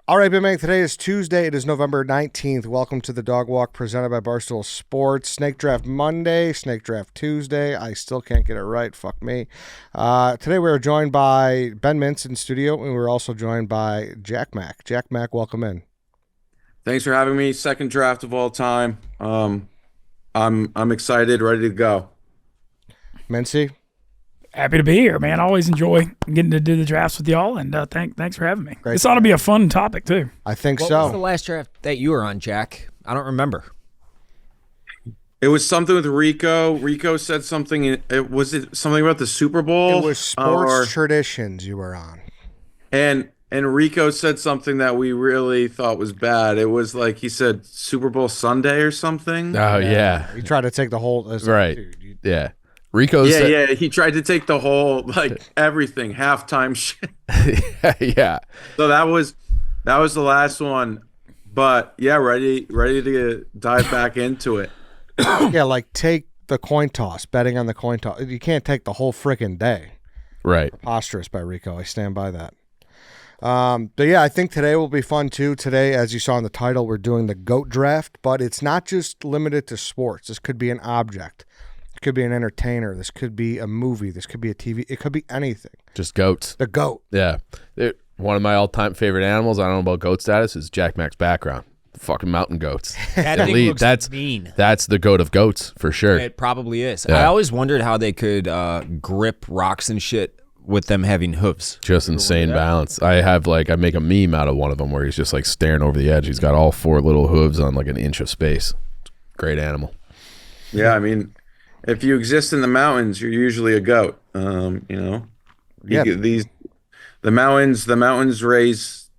All right, Big Man, today is Tuesday. It is November 19th. Welcome to the Dog Walk presented by Barstool Sports. Snake Draft Monday, Snake Draft Tuesday. I still can't get it right. Fuck me. Today we are joined by Ben Mintz in studio, and we're also joined by Jack Mac. Jack Mac, welcome in. Thanks for having me. Second draft of all time. I'm excited, ready to go. Mintzy? Happy to be here, man. I always enjoy getting to do the drafts with y'all, and thanks for having me. Great. This ought to be a fun topic, too. I think What so. was the last draft that you were on, Jack? I don't remember. It was something with Rico. Rico said something. Was it something about the Super Bowl? It was sports traditions you were on. And Rico said something that we really thought was bad. It was like he said Super Bowl Sunday or something. Oh, yeah. You tried to take the whole... Right. Dude, Yeah. Rico said, Yeah. He tried to take the whole, like, everything, halftime shit. yeah. So that was the last one. But, yeah, ready to dive back into it. yeah, like take the coin toss, betting on the coin toss. You can't take the whole freaking day. Right. Preposterous by Rico. I stand by that. But yeah, I think today will be fun too. Today, as you saw in the title, we're doing the GOAT draft, but it's not just limited to sports. This could be an object. It could be an entertainer. This could be a movie. This could be a TV. It could be anything. Just goats. The GOAT. Yeah. One of my all-time favorite animals, I don't know about goat status, is Jack Mac's background. Fucking mountain goats. That thing Elite. looks mean. That's the goat of goats for sure. It probably is. Yeah. I always wondered how they could grip rocks and shit with them having hooves. Just insane balance. I make a meme out of one of them where he's just like staring over the edge. He's got all four little hooves on like an inch of space. Great animal. Yeah, I mean, if you exist in the mountains, you're usually a goat. Yeah. The mountains raise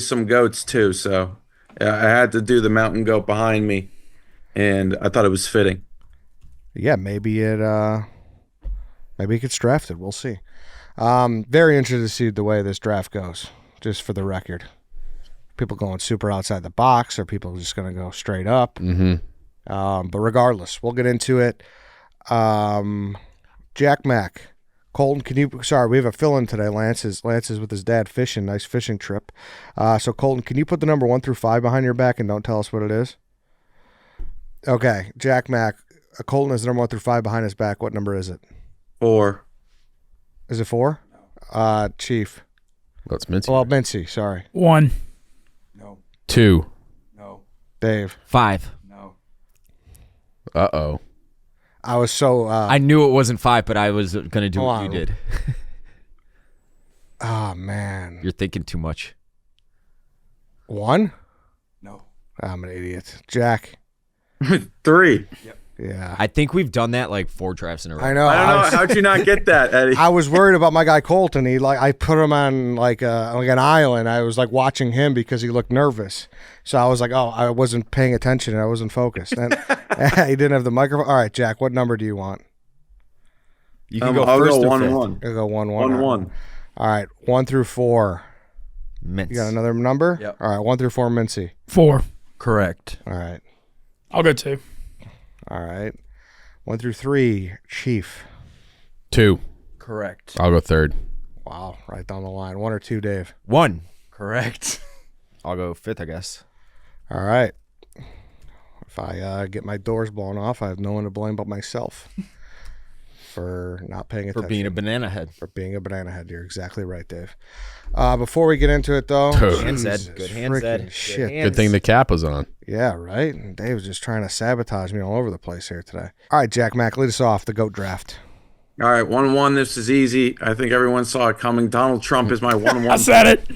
some goats too. So I had to do the mountain goat behind me, and I thought it was fitting. Yeah, maybe it gets drafted. We'll see. Very interested to see the way this draft goes, just for the record. People going super outside the box, or people just going to go straight up. Mm-hmm. But regardless, we'll get into it. Jack Mac. Colton, we have a fill-in today. Lance is with his dad fishing. Nice fishing trip. So Colton, can you put the number 1 through 5 behind your back and don't tell us what it is? Okay, Jack Mac. Colton has the number 1 through 5 behind his back. What number is it? 4. Is it 4? Chief. That's Mintzy. Well, Mintzy, sorry. 1. 2. Dave. 5. Uh-oh. I was so... I knew it wasn't 5, but I was going to do Hold what on. you did. Oh, man. You're thinking too much. 1? No. I'm an idiot. Jack. 3. Yeah. I think we've done that like 4 drafts in a row. I know. I don't know. How'd you not get that, Eddie? I was worried about my guy Colton. I put him on like an island. I was like watching him because he looked nervous. So I was like, oh, I wasn't paying attention and I wasn't focused. And he didn't have the microphone. All right, Jack, what number do you want? You can go I'll first go or 1-1. I'll go 1-1. 1-1. All right, 1 through 4. Mints. You got another number? Yep. All right, 1 through 4, Mintzy. 4. Correct. All right. I'll go 2. All right. 1 through 3, Chief. 2. Correct. I'll go 3rd. Wow, right down the line. 1 or 2, Dave. 1. Correct. I'll go 5th, I guess. All right. If I get my doors blown off, I have no one to blame but myself for not paying attention. For being a banana head. For being a banana head. You're exactly right, Dave. Before we get into it, though. Hands, Ed. Jesus Good hands, freaking Ed. Good Shit. hands. Good thing the cap was on. Yeah, right? And Dave was just trying to sabotage me all over the place here today. All right, Jack Mac, lead us off the GOAT draft. All right, 1-1. This is easy. I think everyone saw it coming. Donald Trump is my 1-1. I said it.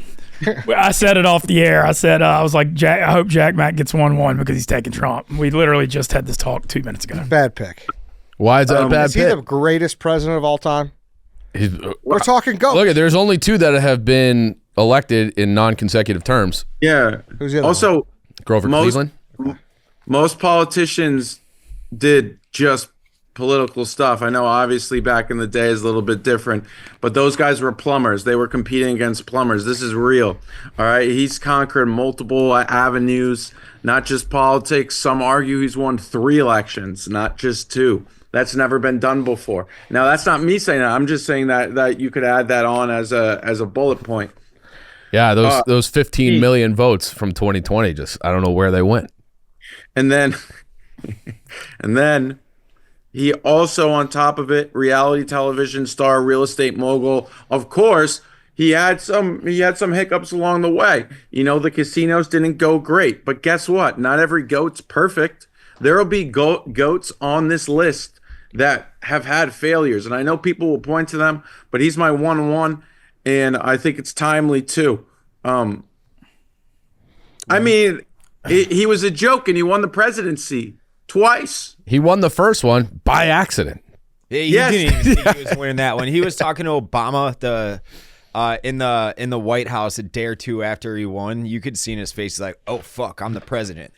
I said it off the air. I said, I was like, I hope Jack Mac gets 1-1 because he's taking Trump. We literally just had this talk 2 minutes ago. Bad pick. Why is that a bad Is he pick? the greatest president of all time? He's- We're talking GOAT. Look, there's only 2 that have been elected in non-consecutive terms. Yeah. Who's the other Also, Grover Most- Cleveland. most politicians did just political stuff. I know obviously back in the day is a little bit different, but those guys were plumbers. They were competing against plumbers. This is real. All right. He's conquered multiple avenues, not just politics. Some argue he's won 3 elections, not just 2. That's never been done before. Now, that's not me saying that. I'm just saying that you could add that on as a bullet point. Yeah, those 15 million votes from 2020, just I don't know where they went. And then, and then he also, on top of it, reality television star, real estate mogul. Of course, he had some hiccups along the way. You know, the casinos didn't go great, but guess what? Not every GOAT's perfect. There'll be GOATs on this list that have had failures, and I know people will point to them, but he's my 1-1, and I think it's timely too. I mean, he was a joke, and he won the presidency twice. He won the first one by accident. Yeah, you Yes. didn't even think he was winning that one. He was talking to Obama in the White House a day or two after he won. You could see in his face, he's like, "Oh fuck, I'm the president,"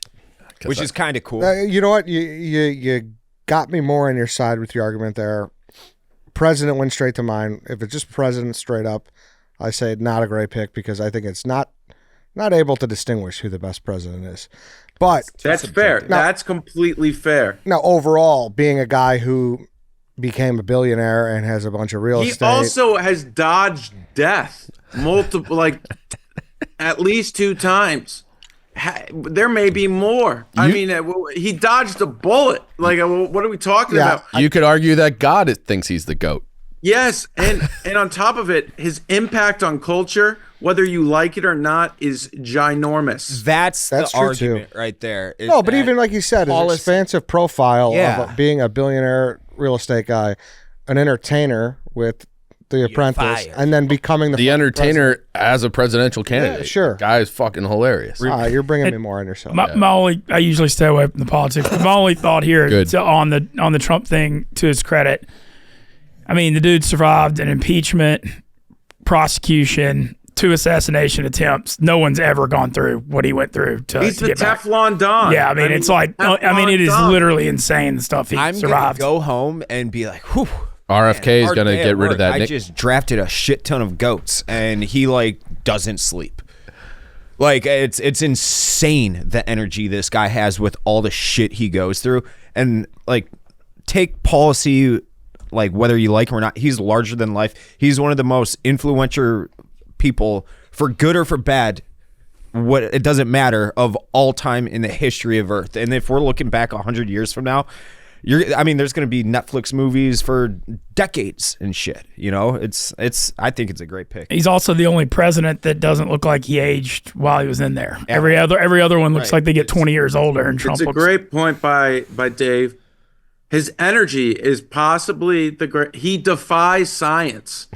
which is kind of cool. You know what? You got me more on your side with your argument there. President went straight to mind. If it's just president straight up, I say not a great pick because I think it's not able to distinguish who the best president is. But That's fair. That's completely fair. now, overall, being a guy who became a billionaire and has a bunch of real He estate. also has dodged death multiple, like at least 2 times. There may be more. I mean, he dodged a bullet. Like, what are we talking about? You could argue that God thinks he's the GOAT. Yes, and on top of it, his impact on culture, whether you like it or not, is ginormous. That's the true, too. argument right there. is No, but that even like you said, his policy- expansive profile Yeah. of being a billionaire real estate guy, an entertainer with The Apprentice, fired. and then becoming The fucking entertainer as a presidential candidate. sure. Guy is fucking hilarious. president. You're bringing me more on yourself. I usually stay away from the politics. But my only thought here Good. on the Trump thing, to his credit, I mean, the dude survived an impeachment, prosecution, 2 assassination attempts. No one's ever gone through what he went through to He's the get back. Teflon Don. Yeah, I mean, it's like, it is Teflon Don. literally insane the stuff he I'm survived. gonna go home and be like, "Whew." RFK is Hard going to day get at rid of work. that. I just drafted a shit ton of goats, and he like doesn't sleep. Like it's insane the energy this guy has with all the shit he goes through, and like take policy, like whether you like him or not, he's larger than life. He's one of the most influential people, for good or for bad. What it doesn't matter, of all time in the history of Earth. And if we're looking back 100 years from now, there's going to be Netflix movies for decades and shit. You know, I think it's a great pick. He's also the only president that doesn't look like he aged while he was in there. Every other one looks like they get 20 years older, and Trump It's a looks great point by Dave. His energy is possibly he defies science.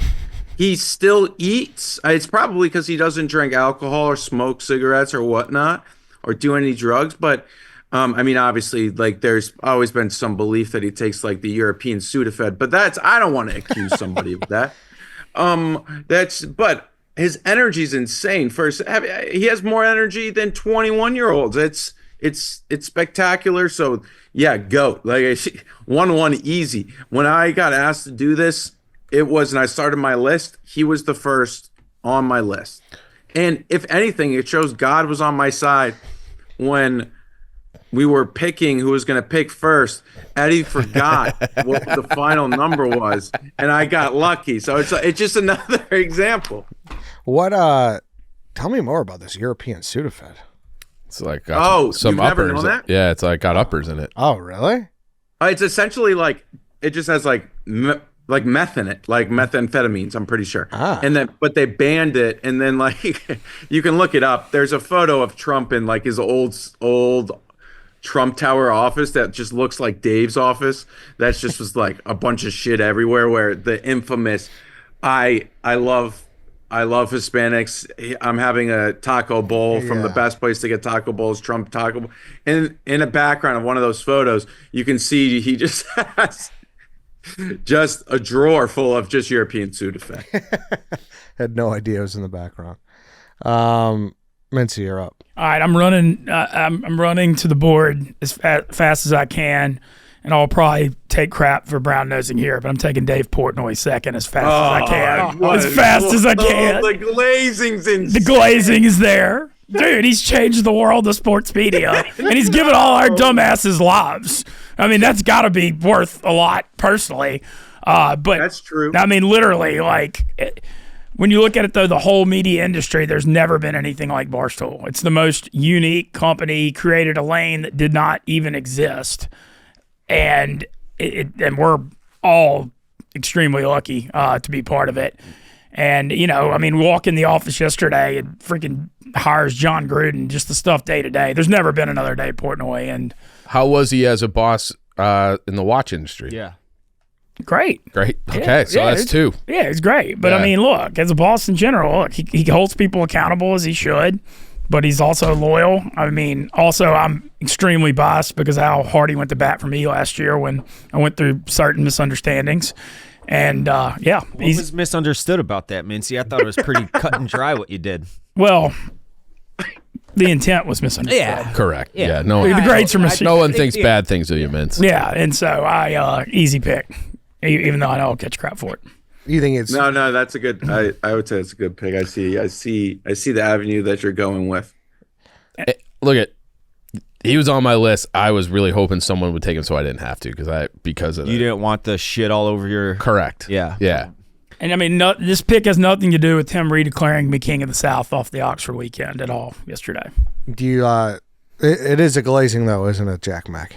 He still eats. It's probably because he doesn't drink alcohol or smoke cigarettes or whatnot or do any drugs. But I mean, obviously, like there's always been some belief that he takes like the European Sudafed. But I don't want to accuse somebody of that. But his energy is insane. First, he has more energy than 21-year-olds. It's spectacular. So yeah, GOAT. Like 1-1 easy. When I got asked to do this, it was, and I started my list, he was the first on my list. And if anything, it shows God was on my side when we were picking who was going to pick first. Eddie forgot what the final number was, and I got lucky. So it's just another example. What? Tell me more about this European Sudafed. It's like got some you've never uppers. known that? Yeah, it's like got uppers in it. Oh, really? It's essentially like it just has like meth in it, like methamphetamines, I'm pretty sure. But they banned it, and then like you can look it up. There's a photo of Trump in like his old Trump Tower office that just looks like Dave's office. That's just was like a bunch of shit everywhere. Where the infamous, I love Hispanics. I'm having a taco bowl from the best place to get taco bowls, Trump Taco Bowl. And in the background of one of those photos, you can see he just has just a drawer full of just European Sudafed. Had no idea it was in the background. Mintzy, you're up. All right, I'm running. I'm running to the board as fast as I can, and I'll probably take crap for brown nosing here, but I'm taking Dave Portnoy second as fast as I can. As fast as I can. The glazing's insane. The glazing is there, dude. He's changed the world of sports media, and he's given all our dumbasses lives. I mean, that's got to be worth a lot, personally. But That's true. I mean, literally, like. When you look at it, though, the whole media industry, there's never been anything like Barstool. It's the most unique company, created a lane that did not even exist. And and we're all extremely lucky to be part of it. And, you know, I mean, walk in the office yesterday and freaking hires John Gruden, just the stuff day to day. There's never been another Dave Portnoy. And How was he as a boss in the watch industry? Yeah. great. Great. Okay, so that's two. Yeah, it's great. But Yeah. I mean, look, as a boss in general, look, he holds people accountable as he should, but he's also loyal. I mean, also, I'm extremely biased because of how hard he went to bat for me last year when I went through certain misunderstandings. And yeah, What was misunderstood about that, Mintzy? I thought it was pretty cut and dry what you did. well, the intent was misunderstood. Yeah. Correct. Yeah. Yeah. No, The greats are mistaken. no one thinks bad things of you, Mints. Yeah, and so I easy pick, even though I know I'll catch crap for it. You think it's No, that's a good. I would say it's a good pick. I see the avenue that you're going with. Look at, he was on my list. I was really hoping someone would take him, so I didn't have to because of You that. didn't want the shit all over your. Correct. Yeah. Yeah. And I mean, this pick has nothing to do with him redeclaring me king of the South off the Oxford weekend at all yesterday. do you it is a glazing though, isn't it, Jack Mac?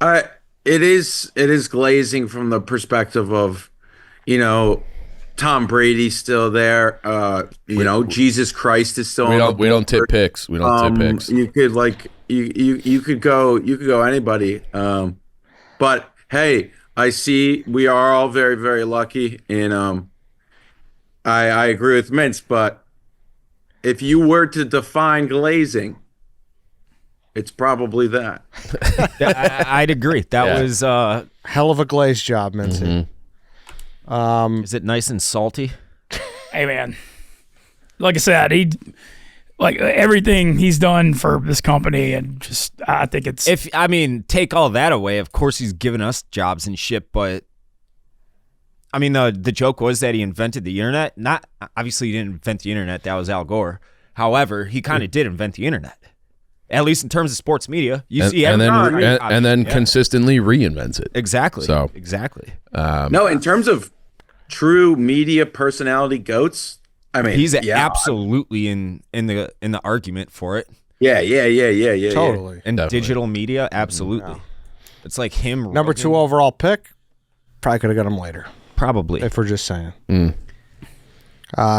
It is glazing from the perspective of, you know, Tom Brady's still there. You know, Jesus Christ is still. We don't tip picks. We don't tip picks. You could like you could go anybody. But hey, I see we are all very, very lucky, and I agree with Mintz. But if you were to define glazing, it's probably that. I'd agree. That Yeah. was. Hell of a glaze job, Mincy. Is it nice and salty? Hey, man, like I said, like everything he's done for this company, and just I think it's Take all that away. Of course, he's given us jobs and shit, but I mean, the joke was that he invented the internet. Not obviously, he didn't invent the internet. That was Al Gore. However, he kind of did invent the internet, at least in terms of sports media. You see, and everything- then Yeah. consistently reinvents it. exactly. So- exactly. No, in terms of true media personality goats, I mean, He's yeah, absolutely in the argument for it. yeah. Totally. And Definitely. digital media, absolutely. It's like him. Number 2 overall pick. Probably could have got him later. probably. If we're just saying.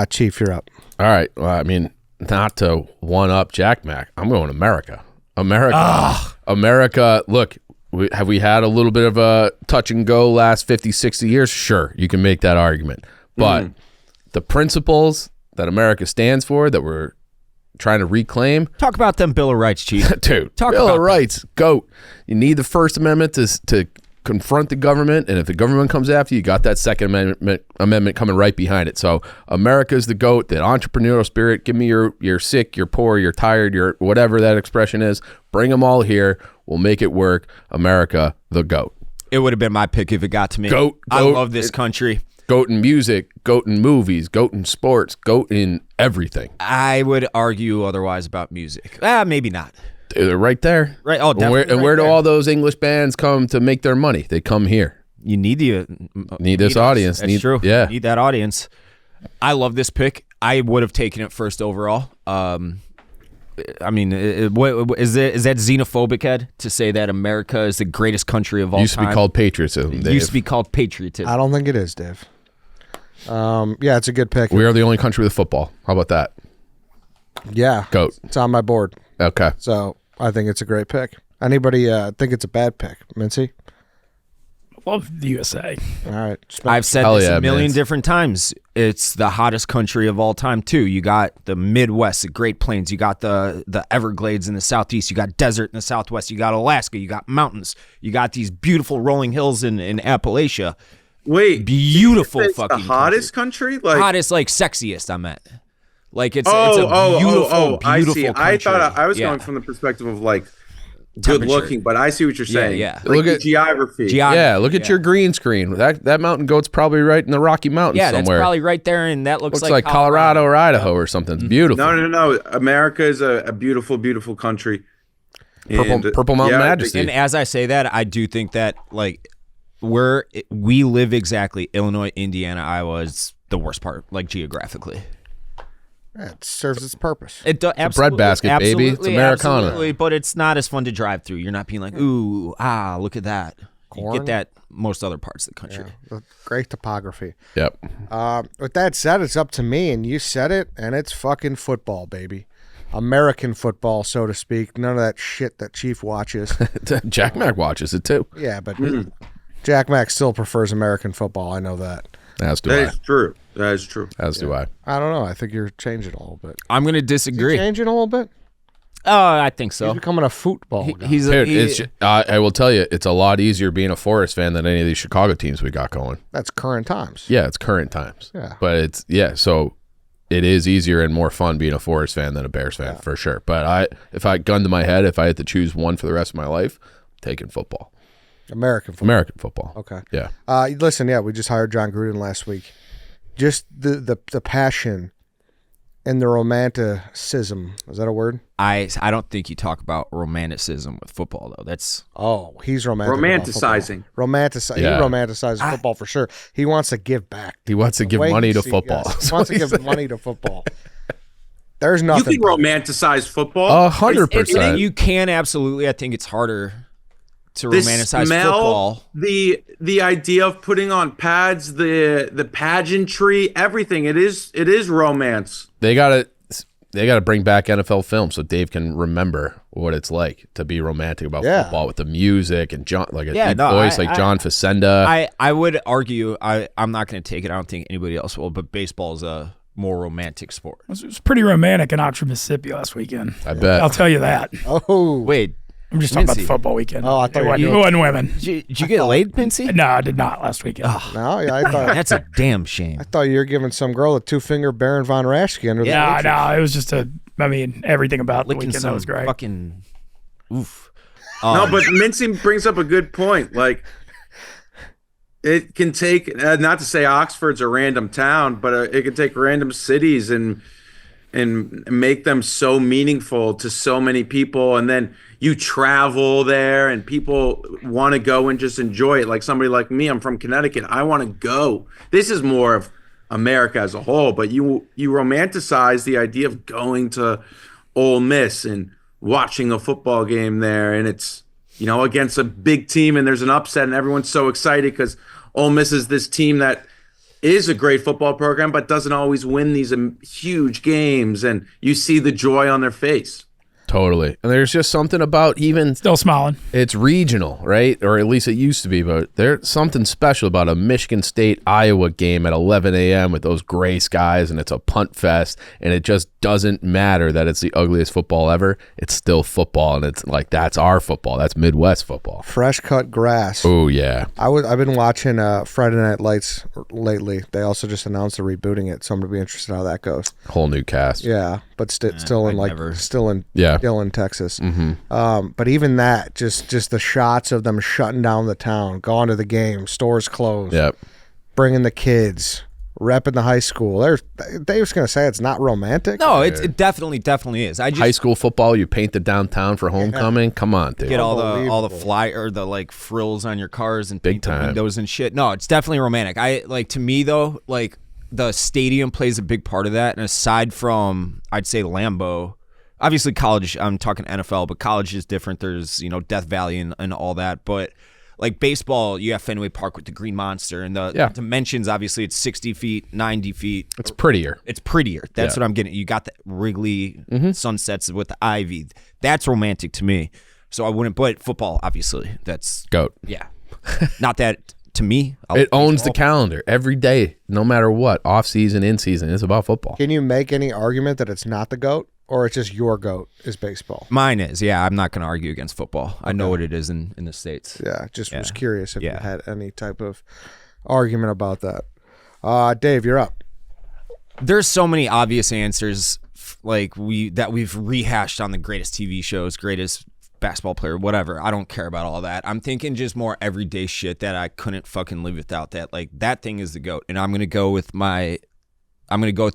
Chief, you're up. All right. Well, I mean, not to one up Jack Mac. I'm going America. America. Look, have we had a little bit of a touch and go last 50, 60 years? Sure, you can make that argument. But the principles that America stands for, that we're trying to reclaim, Talk about them Bill of Rights, Chief. dude. Talk Bill about of Rights, GOAT. You need the First Amendment to confront the government, and if the government comes after you, you got that Second Amendment coming right behind it. So America's the GOAT. That entrepreneurial spirit. Give me you're sick, you're poor, you're tired, you're whatever that expression is. Bring them all here. We'll make it work. America, the GOAT. It would have been my pick if it got to me. Goat. I love this country. GOAT in music, GOAT in movies, GOAT in sports, GOAT in everything. I would argue otherwise about music. Maybe not. They're right there. Right. Oh, And definitely. where right do there. all those English bands come to make their money? They come here. You need the Need this us. audience. That's true. Yeah. You need that audience. I love this pick. I would have taken it first overall. I mean, what is that xenophobic, Ed, to say that America is the greatest country of all Used to time? be called patriotism. It Dave. used to be called patriotism. I don't think it is, Dave. Yeah, it's a good pick. We are the only country with football. How about that? Yeah. GOAT. It's on my board. Okay. So I think it's a great pick. Anybody think it's a bad pick? Mincy? love the USA. All right. I've said Hell this yeah, a million man. different times. It's the hottest country of all time too. You got the Midwest, the Great Plains. You got the Everglades in the Southeast. You got desert in the Southwest. You got Alaska. You got mountains. You got these beautiful rolling hills in Appalachia. Wait, Beautiful it's fucking the hottest country? Like hottest, like sexiest. I meant. Like it's a oh, beautiful, I beautiful see. country. I thought I was Yeah. going from the perspective of like good Temperature. looking, but I see what you're saying. yeah. Like Look the at- geography. Yeah, look at your green screen. That mountain goat's probably right in the Rocky Mountains Yeah, that's somewhere. probably right there, and that looks Looks like Colorado or Idaho or something. It's beautiful. No. America is a beautiful, beautiful country. Purple Mountain Majesty. And as I say that, I do think that like we live exactly Illinois, Indiana, Iowa. the worst part, like geographically. Yeah, it serves its purpose. It does. a breadbasket, baby. It's Americana. Absolutely, but it's not as fun to drive through. You're not being like, ooh, look at that. You Corn? get that most other parts of the country. The great topography. Yep. With that said, it's up to me, and you said it, and it's fucking football, baby. American football, so to speak. None of that shit that Chief watches. Jack Mac watches it too. Yeah, but Jack Mac still prefers American football. I know that. As do That I. is true. That is true. As do I. I don't know. I think you're changing a little bit. I'm going to disagree. Changing a little bit? I think so. He's becoming a football guy. He's Dude, he- I will tell you, it's a lot easier being a Forest fan than any of these Chicago teams we got going. That's current times. Yeah, it's current times. Yeah. But so it is easier and more fun being a Forest fan than a Bears fan for sure. But if I gun to my head, if I had to choose one for the rest of my life, I'm taking football. American football. American football. Okay. Yeah. Listen, we just hired John Gruden last week. Just the passion and the romanticism. Is that a word? I don't think you talk about romanticism with football though. That's He's romantic. Romanticizing. He romanticizes football for sure. He wants to give back. He wants to give Way money he to sees- football. yes, he wants to give money to football. There's You nothing. can romanticize football. 100%. you can absolutely. I think it's harder to The romanticize smell, football. the idea of putting on pads, the pageantry, everything. It is romance. They gotta bring back NFL film so Dave can remember what it's like to be romantic about football with the music and John, like a deep voice like John Facenda. I would argue. I'm not going to take it. I don't think anybody else will. But baseball is a more romantic sport. It was pretty romantic in Oxford, Mississippi last weekend. I bet. I'll tell you that. Oh, Wait, I'm just talking about the Mintzy. football weekend. Oh, I thought it you wasn't women. did you get laid, Mintzy? No, I did not last weekend. no, yeah, I thought That's a damn shame. I thought you were giving some girl a 2-finger Baron von Raschke under the No, bleachers. no, it was just everything about the Licking weekend some that was great. fucking oof. No, but Mincy brings up a good point. Like, it can take, not to say Oxford's a random town, but it can take random cities and make them so meaningful to so many people. And then you travel there and people want to go and just enjoy it. Like somebody like me, I'm from Connecticut. I want to go. This is more of America as a whole, but you romanticize the idea of going to Ole Miss and watching a football game there, and it's against a big team, and there's an upset, and everyone's so excited because Ole Miss is this team that is a great football program, but doesn't always win these huge games, and you see the joy on their face. Totally. And there's just something about even Still smiling. it's regional, right? Or at least it used to be, but there's something special about a Michigan State Iowa game at 11 a.m. with those gray skies, and it's a punt fest, and it just doesn't matter that it's the ugliest football ever. It's still football, and it's like that's our football. That's Midwest football. Fresh cut grass. Oh yeah. I've been watching Friday Night Lights lately. They also just announced they're rebooting it, so I'm gonna be interested how that goes. Whole new cast. Yeah, but still in Yeah. Dillon, Texas. But even that, just the shots of them shutting down the town, going to the game, stores closed, Yep. bringing the kids, repping the high school. Dave's gonna say it's not romantic. No, it definitely is. I just High school football, you paint the downtown for homecoming. Come on, dude. get all the Unbelievable. fly or the like frills on your cars and Big paint the time. windows and shit. No, it's definitely romantic. I like to me though, like the stadium plays a big part of that. And aside from I'd say Lambeau, obviously college, I'm talking NFL, but college is different. There's, Death Valley and all that. But like baseball, you have Fenway Park with the Green Monster and the dimensions, obviously it's 60 feet, 90 feet. It's prettier. It's prettier. That's Yeah. what I'm getting. You got the Wrigley sunsets with the ivy. That's romantic to me. So I wouldn't, but football, obviously, that's, GOAT. yeah. Not that to me. It owns the calendar every day, no matter what. Off season, in season, it's about football. Can you make any argument that it's not the GOAT, or it's just your GOAT is baseball? Mine is, yeah. I'm not going to argue against football. I know what it is in the States. Yeah, just was curious if you Yeah. had any type of argument about that. Dave, you're up. There's so many obvious answers we've rehashed on the greatest TV shows, greatest basketball player, whatever. I don't care about all that. I'm thinking just more everyday shit that I couldn't fucking live without. That thing is the GOAT. And I'm gonna go with the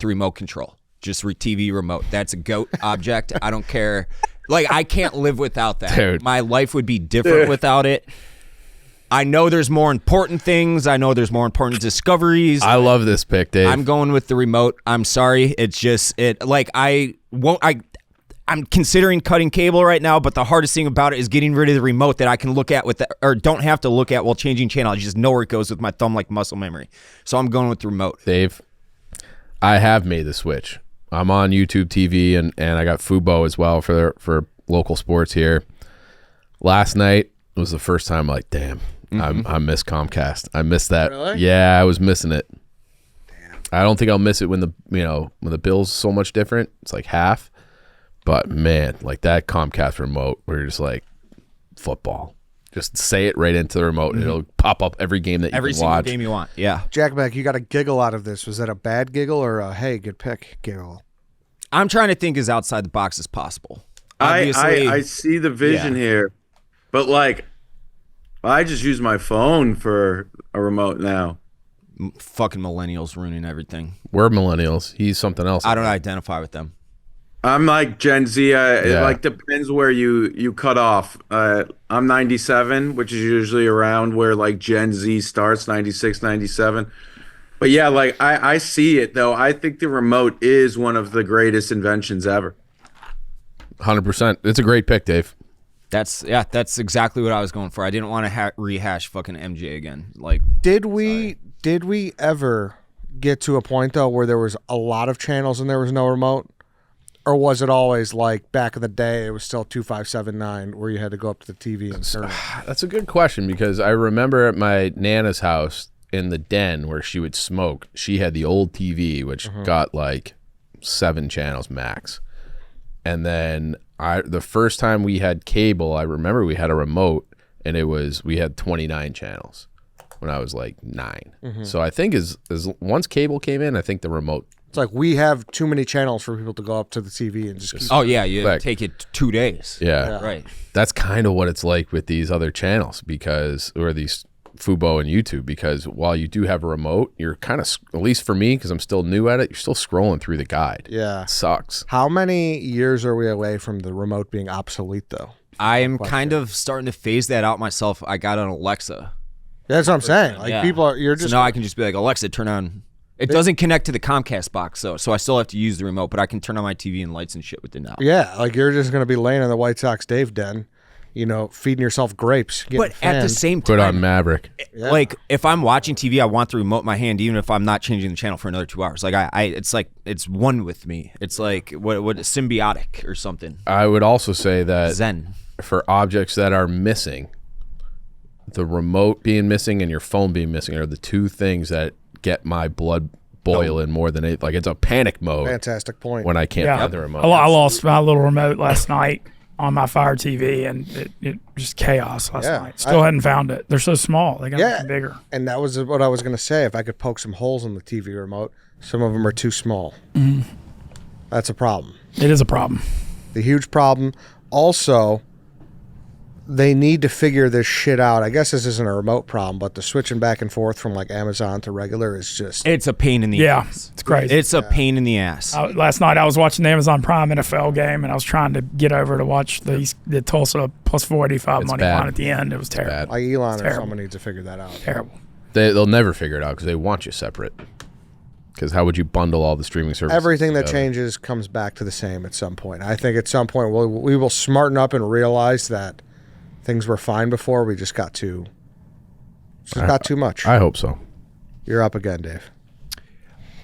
remote control. Just TV remote. That's a GOAT object. I don't care. I can't live without that. Dude. My life would be different without it. I know there's more important things. I know there's more important discoveries. I love this pick, Dave. I'm going with the remote. I'm sorry. It's just I'm considering cutting cable right now, but the hardest thing about it is getting rid of the remote that I can look at or don't have to look at while changing channel. I just know where it goes with my thumb like muscle memory. So I'm going with the remote. Dave, I have made the switch. I'm on YouTube TV and I got Fubo as well for local sports here. Last night was the first time like, damn, I miss Comcast. I miss that. Really? Yeah, I was missing it. Damn. I don't think I'll miss it when the bill's so much different. It's like half. But man, like that Comcast remote where you're just like football. Just say it right into the remote and it'll pop up every game that you Every can single watch. game you want. Yeah. Jack Mac, you got a giggle out of this. Was that a bad giggle or a hey, good pick giggle? I'm trying to think as outside the box as possible. I see the vision here, but like, I just use my phone for a remote now. Fucking millennials ruining everything. We're millennials. He's something else. I don't identify with them. I'm like Gen Z. It like depends where you cut off. I'm 97, which is usually around where like Gen Z starts, 96, 97. But yeah, like I see it though. I think the remote is one of the greatest inventions ever. 100%. It's a great pick, Dave. That's exactly what I was going for. I didn't want to rehash fucking MJ again. Like, Did we ever get to a point though where there was a lot of channels and there was no remote? Or was it always like back in the day, it was still 2579 where you had to go up to the TV and turn it? That's a good question because I remember at my Nana's house in the den where she would smoke, she had the old TV, which got like 7 channels max. And then the first time we had cable, I remember we had a remote and we had 29 channels when I was like 9. So I think as once cable came in, I think the remote. It's like we have too many channels for people to go up to the TV and just keep. oh yeah, you Like- take it 2 days. Yeah. Right. That's kind of what it's like with these other channels or these Fubo and YouTube, because while you do have a remote, you're kind of, at least for me, because I'm still new at it, you're still scrolling through the guide. Yeah. It sucks. How many years are we away from the remote being obsolete though? I am kind of starting to phase that out myself. I got an Alexa. That's what I'm saying. Like Yeah. people are, you're just. So now I can just be like, Alexa, turn on. It doesn't connect to the Comcast box, though, so I still have to use the remote, but I can turn on my TV and lights and shit with it now. Yeah, like you're just gonna be laying in the White Sox Dave den, feeding yourself grapes. But at the fans. same time, Put on Maverick. like if I'm watching TV, I want the remote in my hand, even if I'm not changing the channel for another 2 hours. Like it's like it's one with me. It's like what symbiotic or something. I would also say that Zen. for objects that are missing, the remote being missing and your phone being missing are the 2 things that get my blood boiling more than it. Like it's a panic mode Fantastic point. when I can't Yeah, find the remote. I lost my little remote last night on my Fire TV, and it just chaos last Yeah, night. Still hadn't found it. They're so small. They got to Yeah. be bigger. And that was what I was gonna say. If I could poke some holes in the TV remote, some of them are too small. That's a problem. It is a problem. The huge problem. Also, they need to figure this shit out. I guess this isn't a remote problem, but the switching back and forth from like Amazon to regular is just. It's a pain in the Yeah, ass. it's crazy. It's a pain in the ass. Last night I was watching the Amazon Prime NFL game, and I was trying to get over to watch the Tulsa plus 485 It's money bad. line at the end. It was terrible. bad. Like Elon or terrible. someone needs to figure that out. Terrible. They'll never figure it out because they want you separate. Because how would you bundle all the streaming services? Everything that together? changes comes back to the same at some point. I think at some point we will smarten up and realize that things were fine before. We just got too much. I hope so. You're up again, Dave.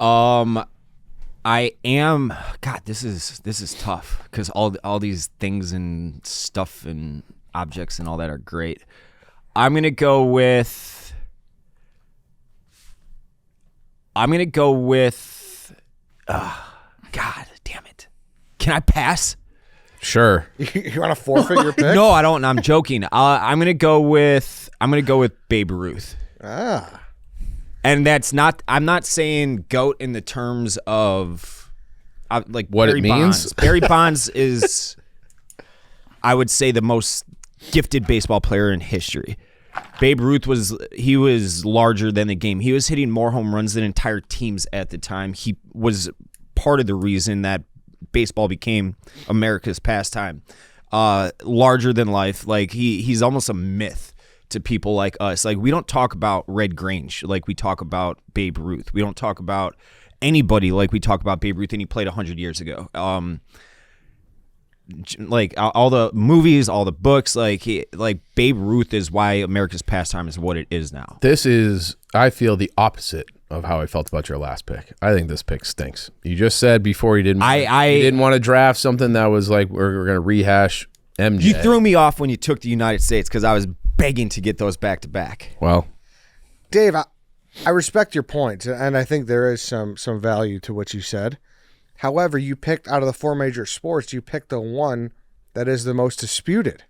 I am. God, this is tough because all these things and stuff and objects and all that are great. I'm gonna go with. God damn it! Can I pass? Sure. You want to forfeit your pick? No, I don't. I'm joking. I'm gonna go with Babe Ruth. Ah. And that's not. I'm not saying GOAT in the terms of like What Barry it means? Bonds. Barry Bonds is, I would say, the most gifted baseball player in history. Babe Ruth was larger than the game. He was hitting more home runs than entire teams at the time. He was part of the reason that baseball became America's pastime. Larger than life. Like he's almost a myth to people like us. Like, we don't talk about Red Grange like we talk about Babe Ruth. We don't talk about anybody like we talk about Babe Ruth, and he played 100 years ago. Like all the movies, all the books, like Babe Ruth is why America's pastime is what it is now. This is, I feel, the opposite of how I felt about your last pick. I think this pick stinks. You just said before you didn't want to draft something that was like we're going to rehash MJ. You threw me off when you took the United States because I was begging to get those back to back. Well, Dave, I respect your point, and I think there is some value to what you said. However, you picked out of the four major sports, you picked the one that is the most disputed.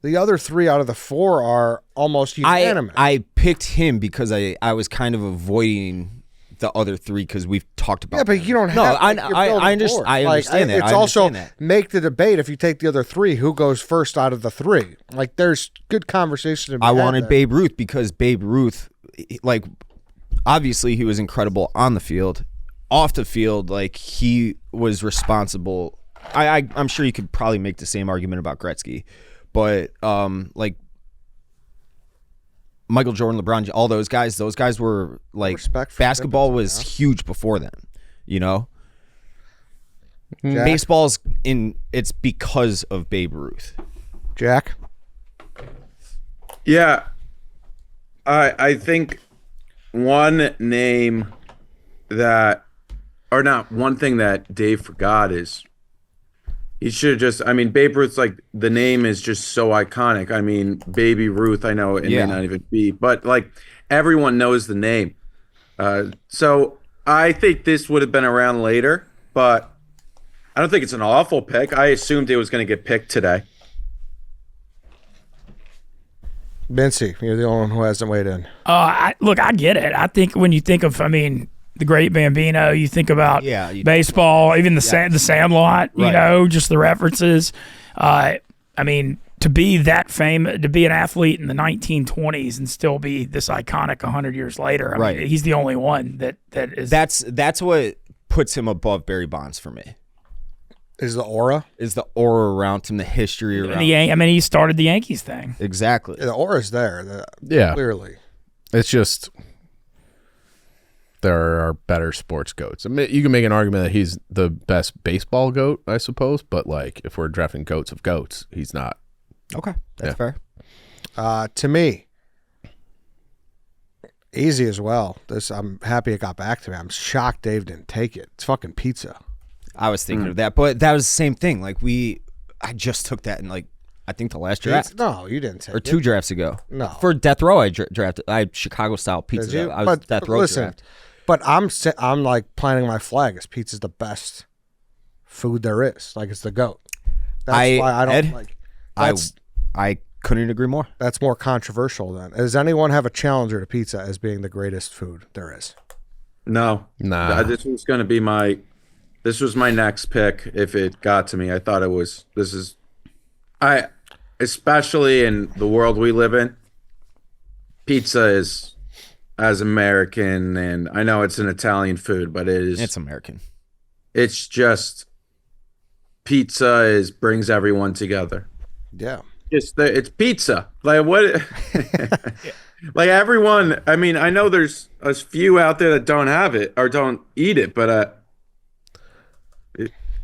The other three out of the four are almost unanimous. I picked him because I was kind of avoiding the other three because we've talked about. Yeah, but you don't have. I understand that. It's also make the debate. If you take the other three, who goes first out of the three? Like, there's good conversation to be I had wanted there. Babe Ruth because Babe Ruth, like, obviously he was incredible on the field. Off the field, like, he was responsible. I'm sure you could probably make the same argument about Gretzky, but like Michael Jordan, LeBron, all those guys were like, basketball was huge before them, you know. Jack? Baseball's it's because of Babe Ruth. Jack? Yeah. I think one name that, or not, one thing that Dave forgot is he should have just, I mean, Babe Ruth's like, the name is just so iconic. I mean, Baby Ruth, I know it may not even be, but like, everyone knows the name. So I think this would have been around later, but I don't think it's an awful pick. I assumed it was going to get picked today. Mintzy, you're the only one who hasn't weighed in. Look, I get it. I think when you think of, the Great Bambino, you think about baseball, even the Sandlot, you know, just the references. To be that famous, to be an athlete in the 1920s and still be this iconic 100 years later, I mean, he's the only one that is. That's what puts him above Barry Bonds for me. Is the aura? Is the aura around him, the history around him. He started the Yankees thing. Exactly. The aura's there. Clearly. It's just there are better sports goats. I mean, you can make an argument that he's the best baseball goat, I suppose, but like if we're drafting goats of goats, he's not. Okay, that's fair. To me, easy as well. I'm happy it got back to me. I'm shocked Dave didn't take it. It's fucking pizza. I was thinking of that, but that was the same thing. Like I just took that in I think the last draft. No, you didn't take it. Or 2 drafts ago. No. For Death Row, I drafted. I had Chicago style pizza. I was Death Row draft. But I'm like planting my flag as pizza's the best food there is. Like, it's the GOAT. That's why I don't like. I couldn't agree more. That's more controversial then. Does anyone have a challenger to pizza as being the greatest food there is? No. Nah. This was going to be this was my next pick if it got to me. I thought especially in the world we live in, pizza is as American, and I know it's an Italian food, but It's American. It's just pizza brings everyone together. Yeah. It's pizza. Like what? Like everyone. I mean, I know there's a few out there that don't have it or don't eat it, but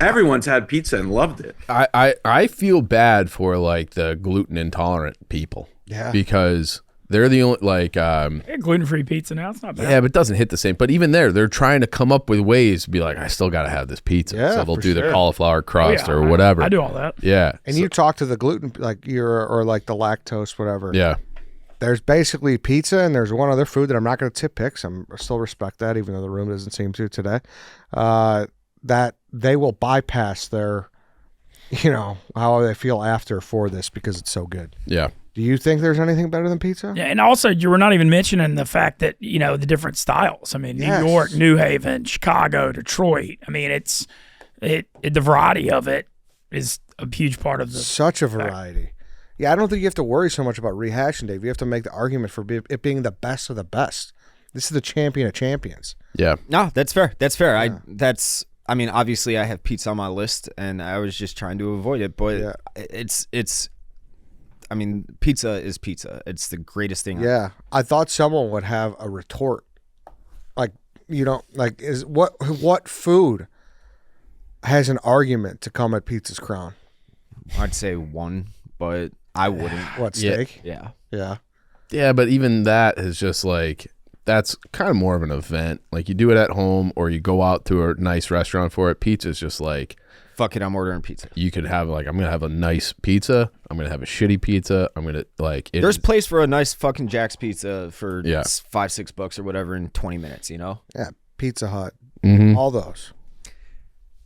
everyone's had pizza and loved it. I feel bad for like the gluten intolerant people. Yeah. Because they're the only Gluten-free pizza now, it's not bad. yeah, but it doesn't hit the same. But even they're trying to come up with ways to be like, I still got to have this pizza. Yeah, so they'll for do the sure. cauliflower crust Oh, yeah, or whatever. I do all that. Yeah. And you talk to the gluten, like or like the lactose, whatever. Yeah. There's basically pizza, and there's one other food that I'm not going to tip picks. I still respect that, even though the room doesn't seem to today. That they will bypass their, how they feel after for this because it's so good. Yeah. Do you think there's anything better than pizza? Yeah, and also you were not even mentioning the fact that the different styles. I mean, Yes. New York, New Haven, Chicago, Detroit. I mean, the variety of it is a huge part of the. Such a variety. Yeah, I don't think you have to worry so much about rehashing, Dave. You have to make the argument for it being the best of the best. This is the champion of champions. Yeah. No, that's fair. That's fair. Yeah. Obviously I have pizza on my list, and I was just trying to avoid it, but it's. I mean, pizza is pizza. It's the greatest thing. Yeah, I thought someone would have a retort. Like, is what food has an argument to come at pizza's crown? I'd say one, but I wouldn't. What, steak? Yeah. Yeah. Yeah, but even that is just like, that's kind of more of an event. Like you do it at home or you go out to a nice restaurant for it. Pizza's just like, Fuck it, I'm ordering pizza. you could have like, I'm going to have a nice pizza. I'm going to have a shitty pizza. I'm going to like, There's place for a nice fucking Jack's pizza for Yeah. $5-6 or whatever in 20 minutes, you know? Yeah. Pizza Hut. Mhm. All those.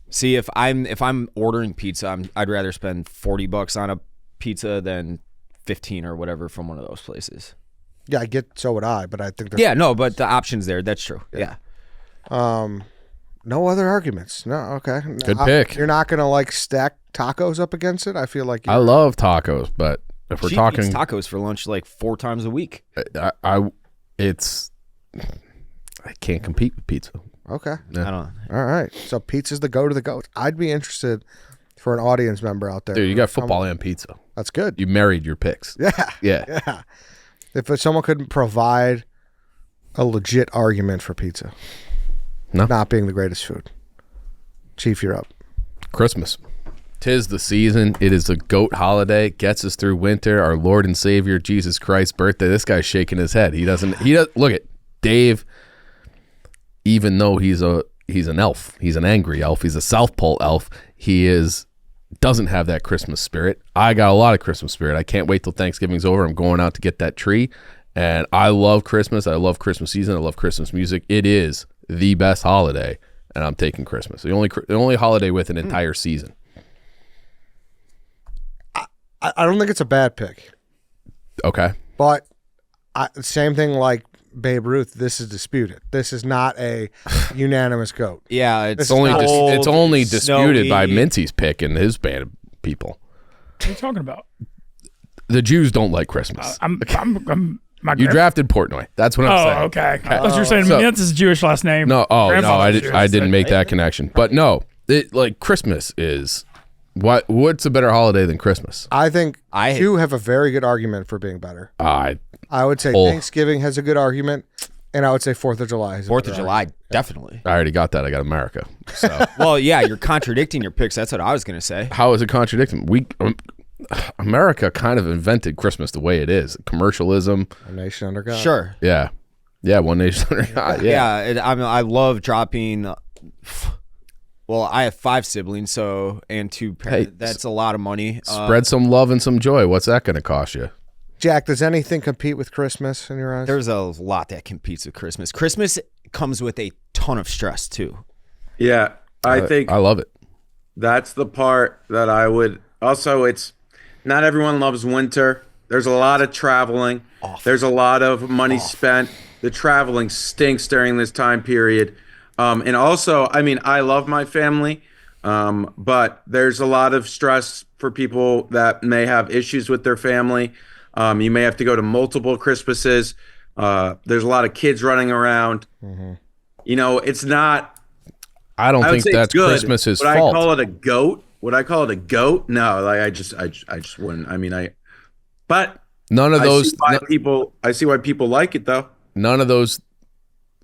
See, if I'm ordering pizza, I'd rather spend $40 on a pizza than 15 or whatever from one of those places. Yeah, so would I, but I think there's Yeah, no, but the option's there. That's true. Yeah. no other arguments. No, okay. Good pick. You're not gonna like stack tacos up against it. I feel like I love tacos, but if we're She talking, eats tacos for lunch like 4 times a week. I can't compete with pizza. okay. Yeah. I don't know. All right. So pizza's the go to the goat. I'd be interested for an audience member out there. Dude, you got football and pizza. That's good. You married your picks. Yeah. Yeah. Yeah. If someone could provide a legit argument for pizza No. not being the greatest food, Chief, you're up. Christmas. 'Tis the season. It is the GOAT holiday. Gets us through winter. Our Lord and Savior Jesus Christ's birthday. This guy's shaking his head. He does look at Dave. Even though he's an elf, he's an angry elf. He's a South Pole elf. Doesn't have that Christmas spirit. I got a lot of Christmas spirit. I can't wait till Thanksgiving's over. I'm going out to get that tree, and I love Christmas. I love Christmas season. I love Christmas music. It is the best holiday, and I'm taking Christmas. The only holiday with an entire season. I don't think it's a bad pick, Okay. but same thing like Babe Ruth. This is disputed. This is not a unanimous goat. Yeah, it's It's It's only disputed by snowy. Mintzy's pick and his band of people. What are you talking about? The Jews don't like Christmas. I'm my You drafted Portnoy. That's what I'm saying. Oh, okay. I thought you were saying So- Mintz is a Jewish last name. No, Grandfather's Jewish. I didn't make Okay. that connection. But no, Christmas is what's a better holiday than Christmas? I think I- you have a very good argument for being better. I I would say Oh. Thanksgiving has a good argument, and I would say 4th of July has a 4th better of July, definitely. already got that. I got America. So Well, yeah, you're contradicting your picks. That's what I was going to say. how is it contradicting? America kind of invented Christmas the way it is. Commercialism. argument. A nation under God. Sure. Yeah. Yeah, one nation under God. Yeah. I love dropping. Well, I have 5 siblings, and 2 parents. Hey, That's a lot of money. Spread some love and some joy. What's that going to cost you? Jack, does anything compete with Christmas in your eyes? There's a lot that competes with Christmas. Christmas comes with a ton of stress too. Yeah, I think I love it. that's the part that I would also. It's not everyone loves winter. There's a lot of traveling. There's a lot of money spent. The traveling stinks during this time period. And also, I mean, I love my family, but there's a lot of stress for people that may have issues with their family. You may have to go to multiple Christmases. There's a lot of kids running around. You know, it's not. I don't I would think say that's it's good. Christmas's Would fault. I call it a goat? Would I call it a goat? No, like I just wouldn't. I mean, but None of those. I see why people like it though. None of those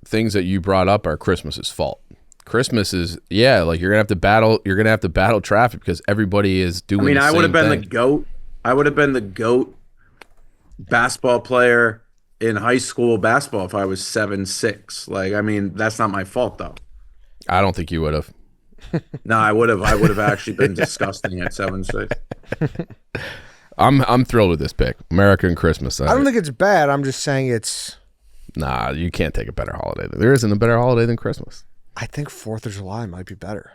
things that you brought up are Christmas's fault. Christmas is like you're gonna have to battle. You're gonna have to battle traffic because everybody is doing. I mean, I would have been thing. the goat. I would have been the goat basketball player in high school basketball if I was 7'6". Like, I mean, that's not my fault though. I don't think you would have. No, I would have actually been disgusting at 7'6". I'm thrilled with this pick. America and Christmas. I don't think it's bad. I'm just saying it's. Nah, you can't take a better holiday. There isn't a better holiday than Christmas. I think 4th of July might be better.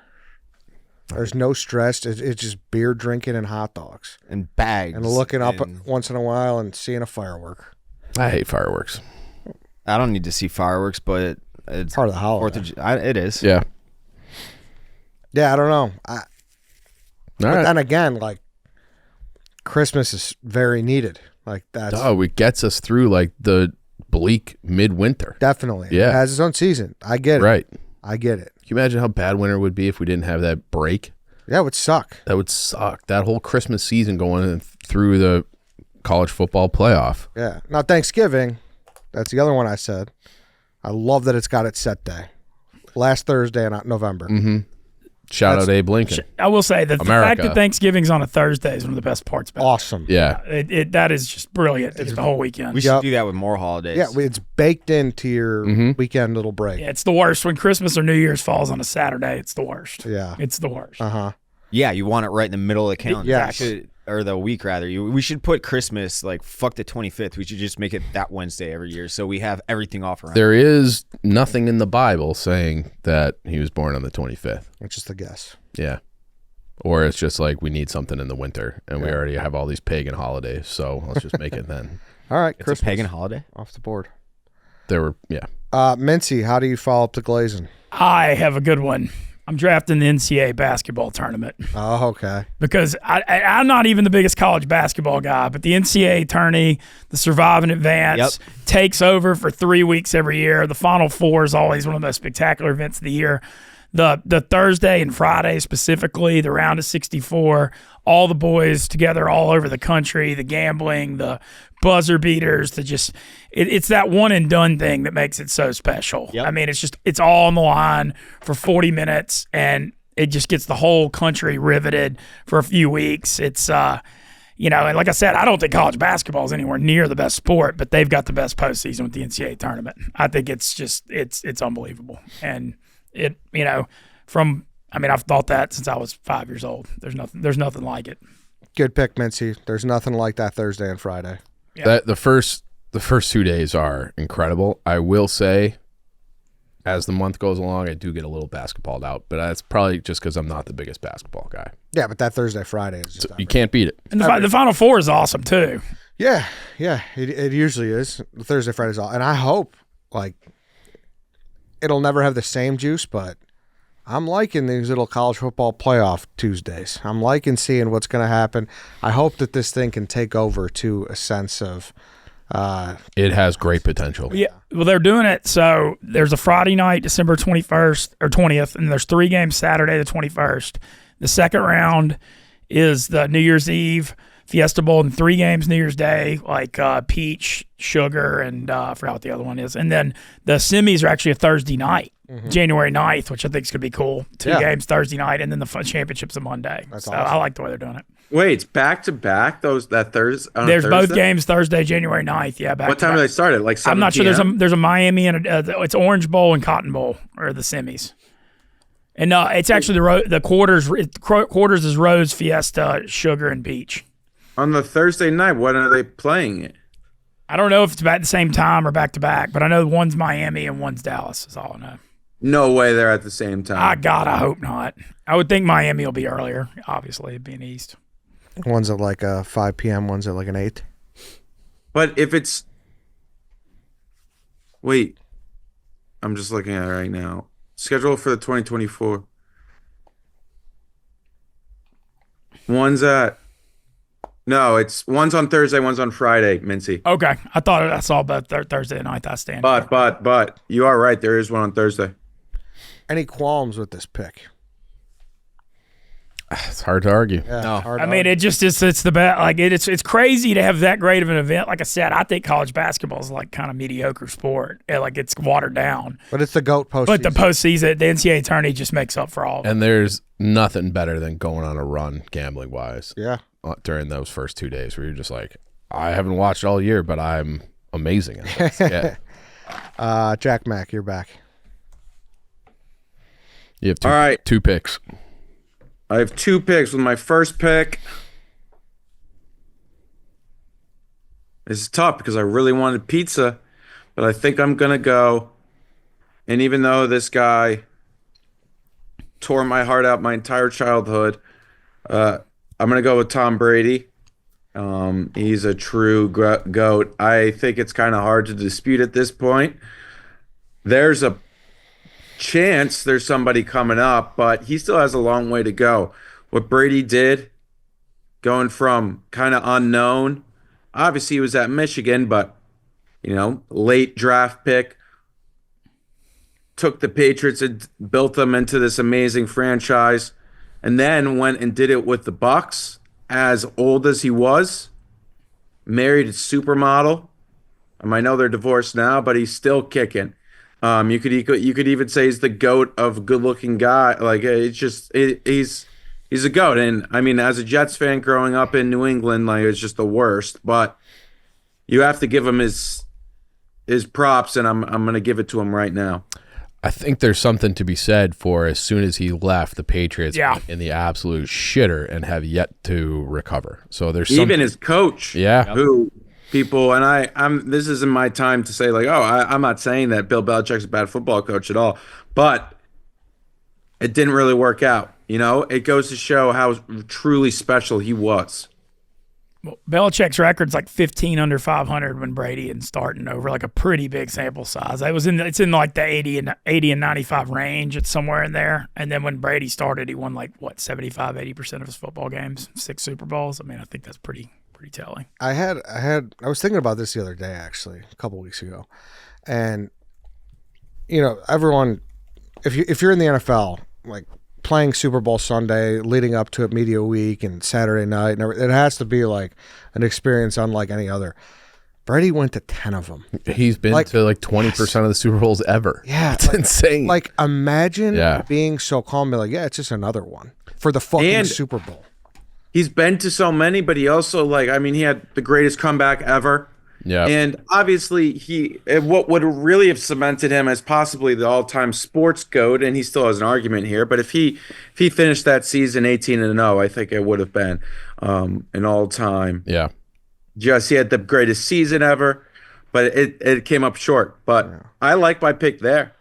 There's no stress. It's just beer drinking and hot dogs And bags. and looking up and once in a while and seeing a firework. I hate fireworks. I don't need to see fireworks, but it's Part of the holiday. 4th of July. It is. Yeah. Yeah, I don't know. All But right. then again, like Christmas is very needed. Like that's Oh, it gets us through like the bleak midwinter. definitely. Yeah. It has its own season. I get it. Right. I get it. Can you imagine how bad winter would be if we didn't have that break? Yeah, it would suck. That would suck. That whole Christmas season going through the college football playoff. Yeah. Now Thanksgiving, that's the other one I said. I love that it's got its set day. Last Thursday in November. Mm-hmm. Shout out Abe Lincoln. I will say that the America. fact that Thanksgiving's on a Thursday is one of the best parts about Awesome. Yeah. it. That is just brilliant. It's the whole weekend. We should do that with more holidays. Yeah, it's baked into your weekend little break. Yeah, it's the worst when Christmas or New Year's falls on a Saturday. It's the worst. Yeah. It's the worst. Uh-huh. Yeah, you want it right in the middle of the calendar. Yes. Or the week, rather. We should put Christmas, like, fuck the 25th. We should just make it that Wednesday every year so we have everything off around. There is nothing in the Bible saying that he was born on the 25th. It's just a guess. Yeah. Or it's just like we need something in the winter, and we already have all these pagan holidays, so let's just make it then. All right, It's Christmas. a pagan holiday. Off the board. There were, yeah. Mintzy, how do you follow up the glazing? I have a good one. I'm drafting the NCAA basketball tournament Oh, okay. because I'm not even the biggest college basketball guy, but the NCAA tourney, the Survive and Advance, takes over for 3 weeks every year. The Final Four is always one of the most spectacular events of the year. The Thursday and Friday specifically, the round of 64, all the boys together all over the country, the gambling, the buzzer beaters, it's that one and done thing that makes it so special. Yep. I mean, it's all on the line for 40 minutes and it just gets the whole country riveted for a few weeks. It's and like I said, I don't think college basketball is anywhere near the best sport, but they've got the best postseason with the NCAA tournament. I think it's unbelievable. And I've thought that since I was 5 years old. There's nothing like it. Good pick, Mintzy. There's nothing like that Thursday and Friday. Yeah. That the first 2 days are incredible. I will say, as the month goes along, I do get a little basketballed out, but that's probably just because I'm not the biggest basketball guy. Yeah, but that Thursday, Friday is just You can't beat it. And the Final Four is awesome too. Yeah, it usually is. Thursday, Friday's all. And I hope, it'll never have the same juice, but I'm liking these little college football playoff Tuesdays. I'm liking seeing what's going to happen. I hope that this thing can take over to a sense of It has great potential. Yeah, well, they're doing it. So there's a Friday night, December 21st or 20th, and there's 3 games Saturday, the 21st. The second round is the New Year's Eve Fiesta Bowl, and 3 games New Year's Day, like Peach, Sugar, and I forgot what the other one is. And then the semis are actually a Thursday night, January 9th, which I think is going to be cool. 2 games Thursday night, and then the championship's a Monday. That's so awesome. I like the way they're doing it. Wait, it's back to back. That Thursday. There's both games Thursday, January 9th. Yeah, back What to time back. do they start? At like 7 I'm not sure. PM? There's a Miami and it's Orange Bowl and Cotton Bowl are the semis. And it's actually the quarters. Quarters is Rose, Fiesta, Sugar, and Peach. On the Thursday night. When are they playing it? I don't know if it's at the same time or back to back, but I know one's Miami and one's Dallas. Is all I know. No way they're at the same time. I hope not. I would think Miami will be earlier. Obviously, it being East. one's at like 5 p.m., one's at like an 8. But if it's wait, I'm just looking at it right now. Schedule for the 2024. One's on Thursday, one's on Friday, Mintzy. Okay, I thought I saw both Thursday night. I stand. But you are right. There is one on Thursday. Any qualms with this pick? It's hard to argue. Yeah, No. hard I to mean, argue. it's the best. Like it's crazy to have that great of an event. Like I said, I think college basketball is like kind of mediocre sport. Like it's watered down. But it's the GOAT postseason. But the postseason, the NCAA tourney just makes up for all of it. And there's nothing better than going on a run gambling wise Yeah. during those first 2 days where you're just like, I haven't watched all year, but I'm amazing at this. Yeah. Jack Mac, you're back. You have All right. 2 picks. I have 2 picks. With my first pick, this is tough because I really wanted pizza, but I think I'm gonna go. And even though this guy tore my heart out my entire childhood, I'm gonna go with Tom Brady. He's a true GOAT. I think it's kind of hard to dispute at this point. There's a chance there's somebody coming up, but he still has a long way to go. What Brady did, going from kind of unknown, obviously he was at Michigan, but late draft pick, took the Patriots and built them into this amazing franchise, and then went and did it with the Bucks as old as he was. married a supermodel. I know they're divorced now, but he's still kicking. You could even say he's the GOAT of good-looking guy. Like he's a GOAT. And I mean, as a Jets fan growing up in New England, like it's just the worst. But you have to give him his props, and I'm gonna give it to him right now. I think there's something to be said for as soon as he left the Patriots in the absolute shitter and have yet to recover. So there's even his coach, who people and I'm this isn't my time to say like, I'm not saying that Bill Belichick's a bad football coach at all, but it didn't really work out. It goes to show how truly special he was. Well, Belichick's record's like 15 under 500 when Brady and starting over like a pretty big sample size. It's in like the 80 and 95 range. It's somewhere in there. And then when Brady started, he won like 75-80% of his football games, 6 Super Bowls. I mean, I think that's pretty telling. I was thinking about this the other day, actually, a couple weeks ago, and everyone, if you're in the NFL, like, playing Super Bowl Sunday, leading up to it, media week and Saturday night, and it has to be like an experience unlike any other. Brady went to 10 of them. He's been to like 20% of the Super Bowls ever. Yeah, it's insane. Like, imagine being so calm, be like, it's just another one for the fucking Super Bowl. He's been to so many, but he also he had the greatest comeback ever. Yeah, and obviously what would really have cemented him as possibly the all-time sports GOAT, and he still has an argument here. But if he finished that season 18-0, I think it would have been an all-time. Yeah, Just he had the greatest season ever, but it came up short. But I like my pick there.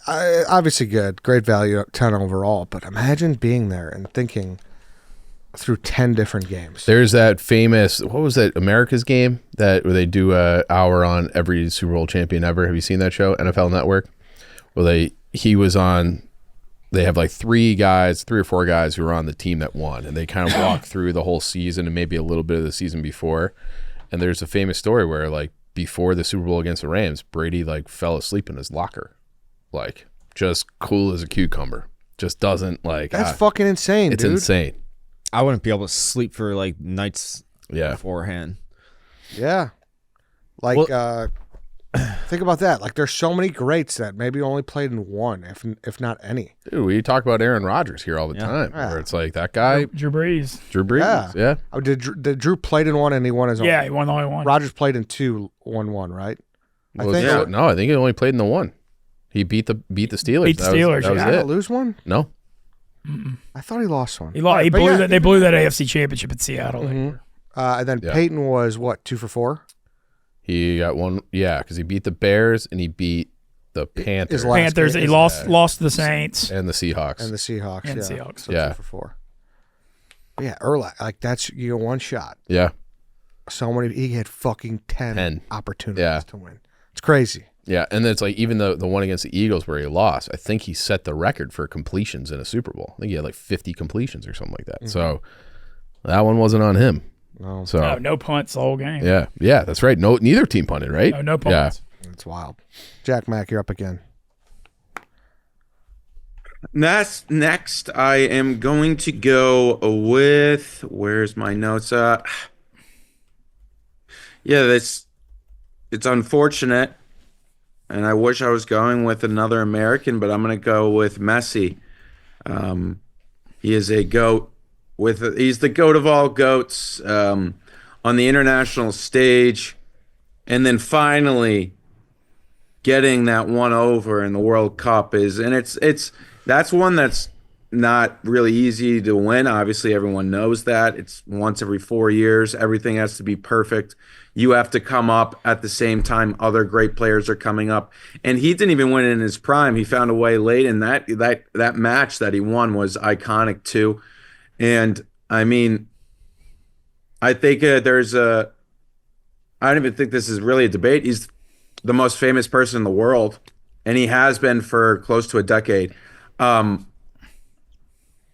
Obviously good, great value, 10 overall. But imagine being there and thinking through 10 different games. There's that famous, what was that, America's Game, where they do an hour on every Super Bowl champion ever. Have you seen that show, NFL Network? Well, they have like 3 or 4 guys who are on the team that won, and they kind of walk through the whole season and maybe a little bit of the season before. And there's a famous story where, like, before the Super Bowl against the Rams, Brady like fell asleep in his locker, like just cool as a cucumber. Just doesn't like. That's fucking insane. It's dude. insane. I wouldn't be able to sleep for like nights beforehand. Yeah. Like, think about that. Like, there's so many greats that maybe only played in one, if not any. Dude, we talk about Aaron Rodgers here all the time. Yeah. Where it's like that guy. Drew Brees. Yeah. Oh, did Drew played in one and he won his own? Yeah, he won the only one. Rodgers played in 2, won one, right? I think. No, I think he only played in the one. He beat the Steelers. Beat the Steelers. Did he not lose one? No. I thought he lost one. They blew that AFC championship in Seattle. Mm-hmm. And then Peyton was what, 2 for 4? He got one, because he beat the Bears and he beat the Panthers. Panthers. He lost to the Saints and the Seahawks. Seahawks. So 2 for 4. But yeah, Urlacher, like, that's one shot. Yeah. He had fucking 10 opportunities to win. It's crazy. Yeah, and then it's like even the one against the Eagles where he lost, I think he set the record for completions in a Super Bowl. I think he had like 50 completions or something like that. Mm-hmm. So that one wasn't on him. No. So no punts the whole game. Yeah, that's right. Neither team punted, right? No punts. Yeah. It's wild. Jack Mac, you're up again. Next, I am going to go with, where's my notes at? Yeah, it's unfortunate. And I wish I was going with another American, but I'm going to go with Messi. He is a GOAT. He's the GOAT of all GOATs on the international stage. And then finally getting that one over in the World Cup that's one that's not really easy to win. Obviously, everyone knows that. It's once every 4 years. Everything has to be perfect. You have to come up at the same time other great players are coming up. And he didn't even win in his prime. He found a way late, and that match that he won was iconic too. And I mean, I think I don't even think this is really a debate. He's the most famous person in the world, and he has been for close to a decade.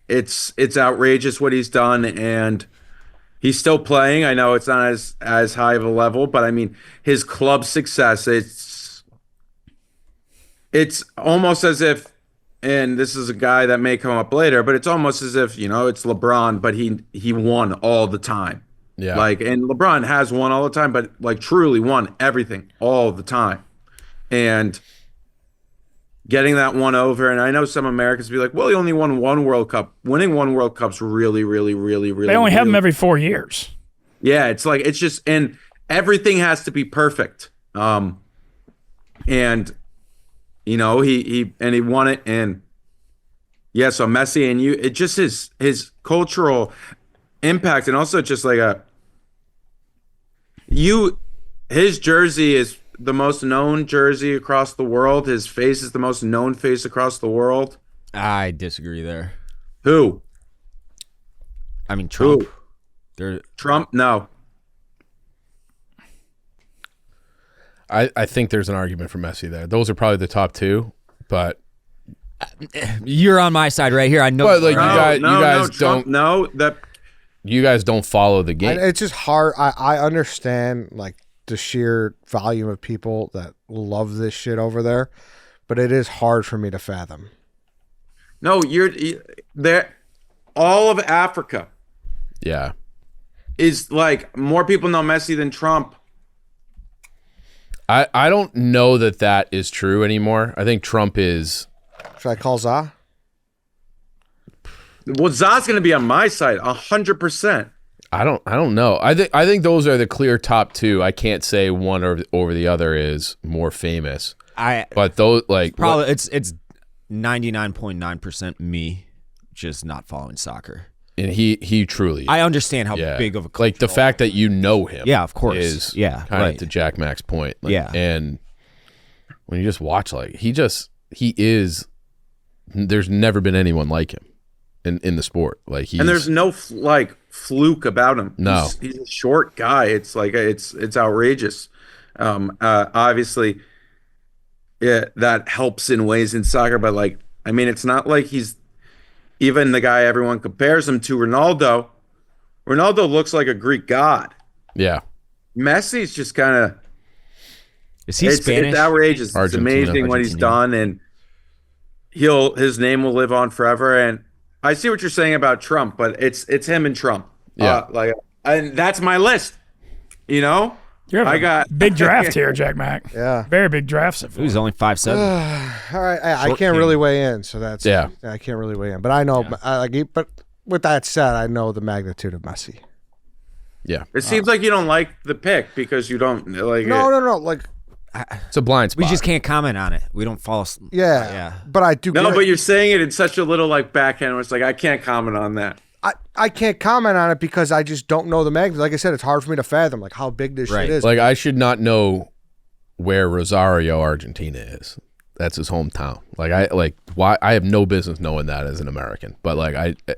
It's outrageous what he's done, and he's still playing. I know it's not as high of a level, but I mean, his club success, it's almost as if, and this is a guy that may come up later, but it's almost as if, it's LeBron, but he won all the time. Yeah. Like, and LeBron has won all the time, but like truly won everything all the time. And getting that one over, and I know some Americans be like, well, he only won one World Cup. Winning one World Cup's really, really, really, really. They only have them really, every 4 years. yeah, it's like it's just, and everything has to be perfect. And you know, he won it, and yeah, so Messi and it just his cultural impact, and also just like his jersey is the most known jersey across the world. His face is the most known face across the world. I disagree there. Who? I mean, Trump. Who? Trump? No. I think there's an argument for Messi there. Those are probably the top two, but You're on my side right here. I know. But, like, that you guys don't follow the game. It's just hard. I understand like the sheer volume of people that love this shit over there, but it is hard for me to fathom. No, you're there. All of Africa Yeah. is like more people know Messi than Trump. I don't know that is true anymore. I think Trump is. Should I call Za? Well, Za's going to be on my side, 100%. I don't know. I think those are the clear top two. I can't say one over the other is more famous. But those like probably it's 99.9% me just not following soccer. and he truly. I understand how big of a like the fact that you know him. Yeah, of course. Is yeah, kind right. of to Jack Mac's point. Like, Yeah, and when you just watch, like he is. There's never been anyone like him in the sport. Like and there's no fluke about him. No, he's a short guy. It's like it's outrageous. Obviously, yeah, that helps in ways in soccer, but like I mean, it's not like he's even the guy everyone compares him to, Ronaldo. Ronaldo looks like a Greek god. Yeah, Messi's just kind of. Is he Spanish? It's outrageous. Argentina. It's amazing what he's done, and his name will live on forever. And I see what you're saying about Trump, but it's him and Trump. Yeah, and that's my list. You know, I got big draft here, Jack Mac. Yeah, very big draft. He was only 5'7". All right, I can't really weigh in, so that's I can't really weigh in. But I know, but with that said, I know the magnitude of Messi. Yeah, it seems like you don't like the pick because you don't like. No. Like it's a blind spot. We just can't comment on it. We don't follow. Yeah. But I do. No, but you're saying it in such a little backhand where it's like I can't comment on that. I can't comment on it because I just don't know the magnitude. Like I said, it's hard for me to fathom like how big this shit is. Like I should not know where Rosario, Argentina is. That's his hometown. Why I have no business knowing that as an American. But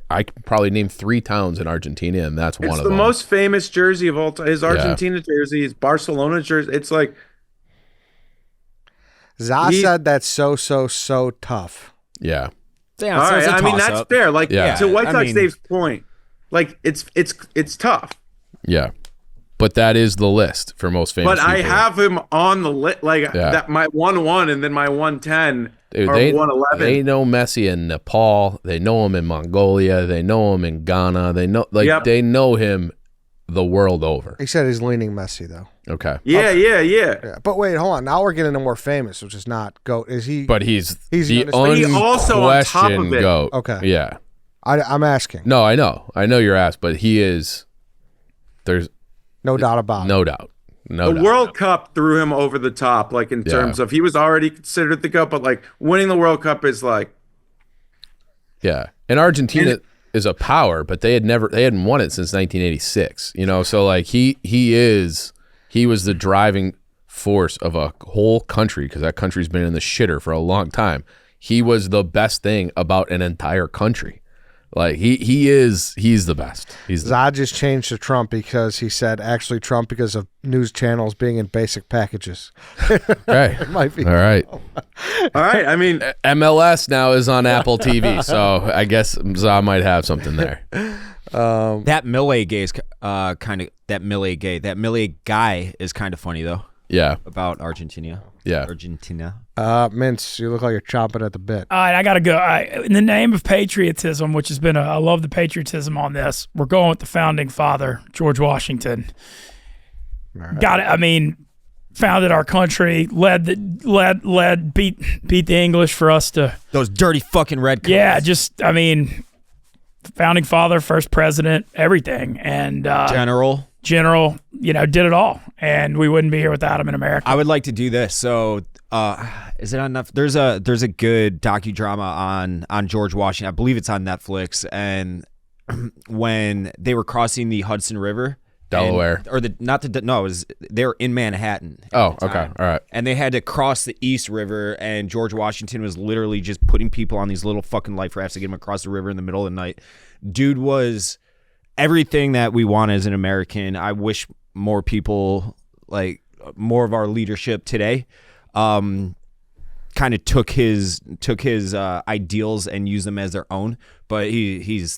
I can probably name 3 towns in Argentina, and that's one of them. It's the most famous jersey of all time. His Argentina jersey, his Barcelona jersey. It's like said that's so tough. Yeah. Damn, all right. I mean, that's fair. Like to White Sox Dave's point, like it's tough. Yeah. But that is the list for most famous. But I have him on the list, that my 1-1 and then my 110 or 111. They know Messi in Nepal. They know him in Mongolia. They know him in Ghana. They know they know him the world over. He said he's leaning Messi though. Okay. Yeah. But wait, hold on. Now we're getting to more famous, which is not GOAT. Is he? But he's the he also on top of it. GOAT. Okay. Yeah. I'm asking. No, I know you're asked, but he is. There's no doubt about it. No doubt. No doubt. The World Cup threw him over the top, in terms of he was already considered the GOAT, but winning the World Cup is yeah. And Argentina is a power, but they hadn't won it since 1986. You know, so he was the driving force of a whole country because that country's been in the shitter for a long time. He was the best thing about an entire country. He's the best. Zod just changed to Trump because he said actually Trump because of news channels being in basic packages. Okay. It might be. All right. All right. I mean, MLS now is on Apple TV, so I guess Zod might have something there. That Millet gay is that Millet guy is kind of funny though. Yeah. about Argentina. Yeah. Argentina. Mintz, you look like you're chomping at the bit. All right, I got to go. In the name of patriotism, which has been I love the patriotism on this. We're going with the founding father, George Washington. Got it. I mean, founded our country, beat the English for us to. Those dirty fucking red. Yeah, founding father, first president, everything, and General. Did it all, and we wouldn't be here without him in America. I would like to do this. So, is it on Netflix? There's a good docudrama on George Washington. I believe it's on Netflix. And when they were crossing the Hudson River, Delaware, they were in Manhattan. Oh, okay, all right. And they had to cross the East River, and George Washington was literally just putting people on these little fucking life rafts to get them across the river in the middle of the night. Dude was everything that we want as an American. I wish more people, like more of our leadership today, kind of took his ideals and used them as their own. But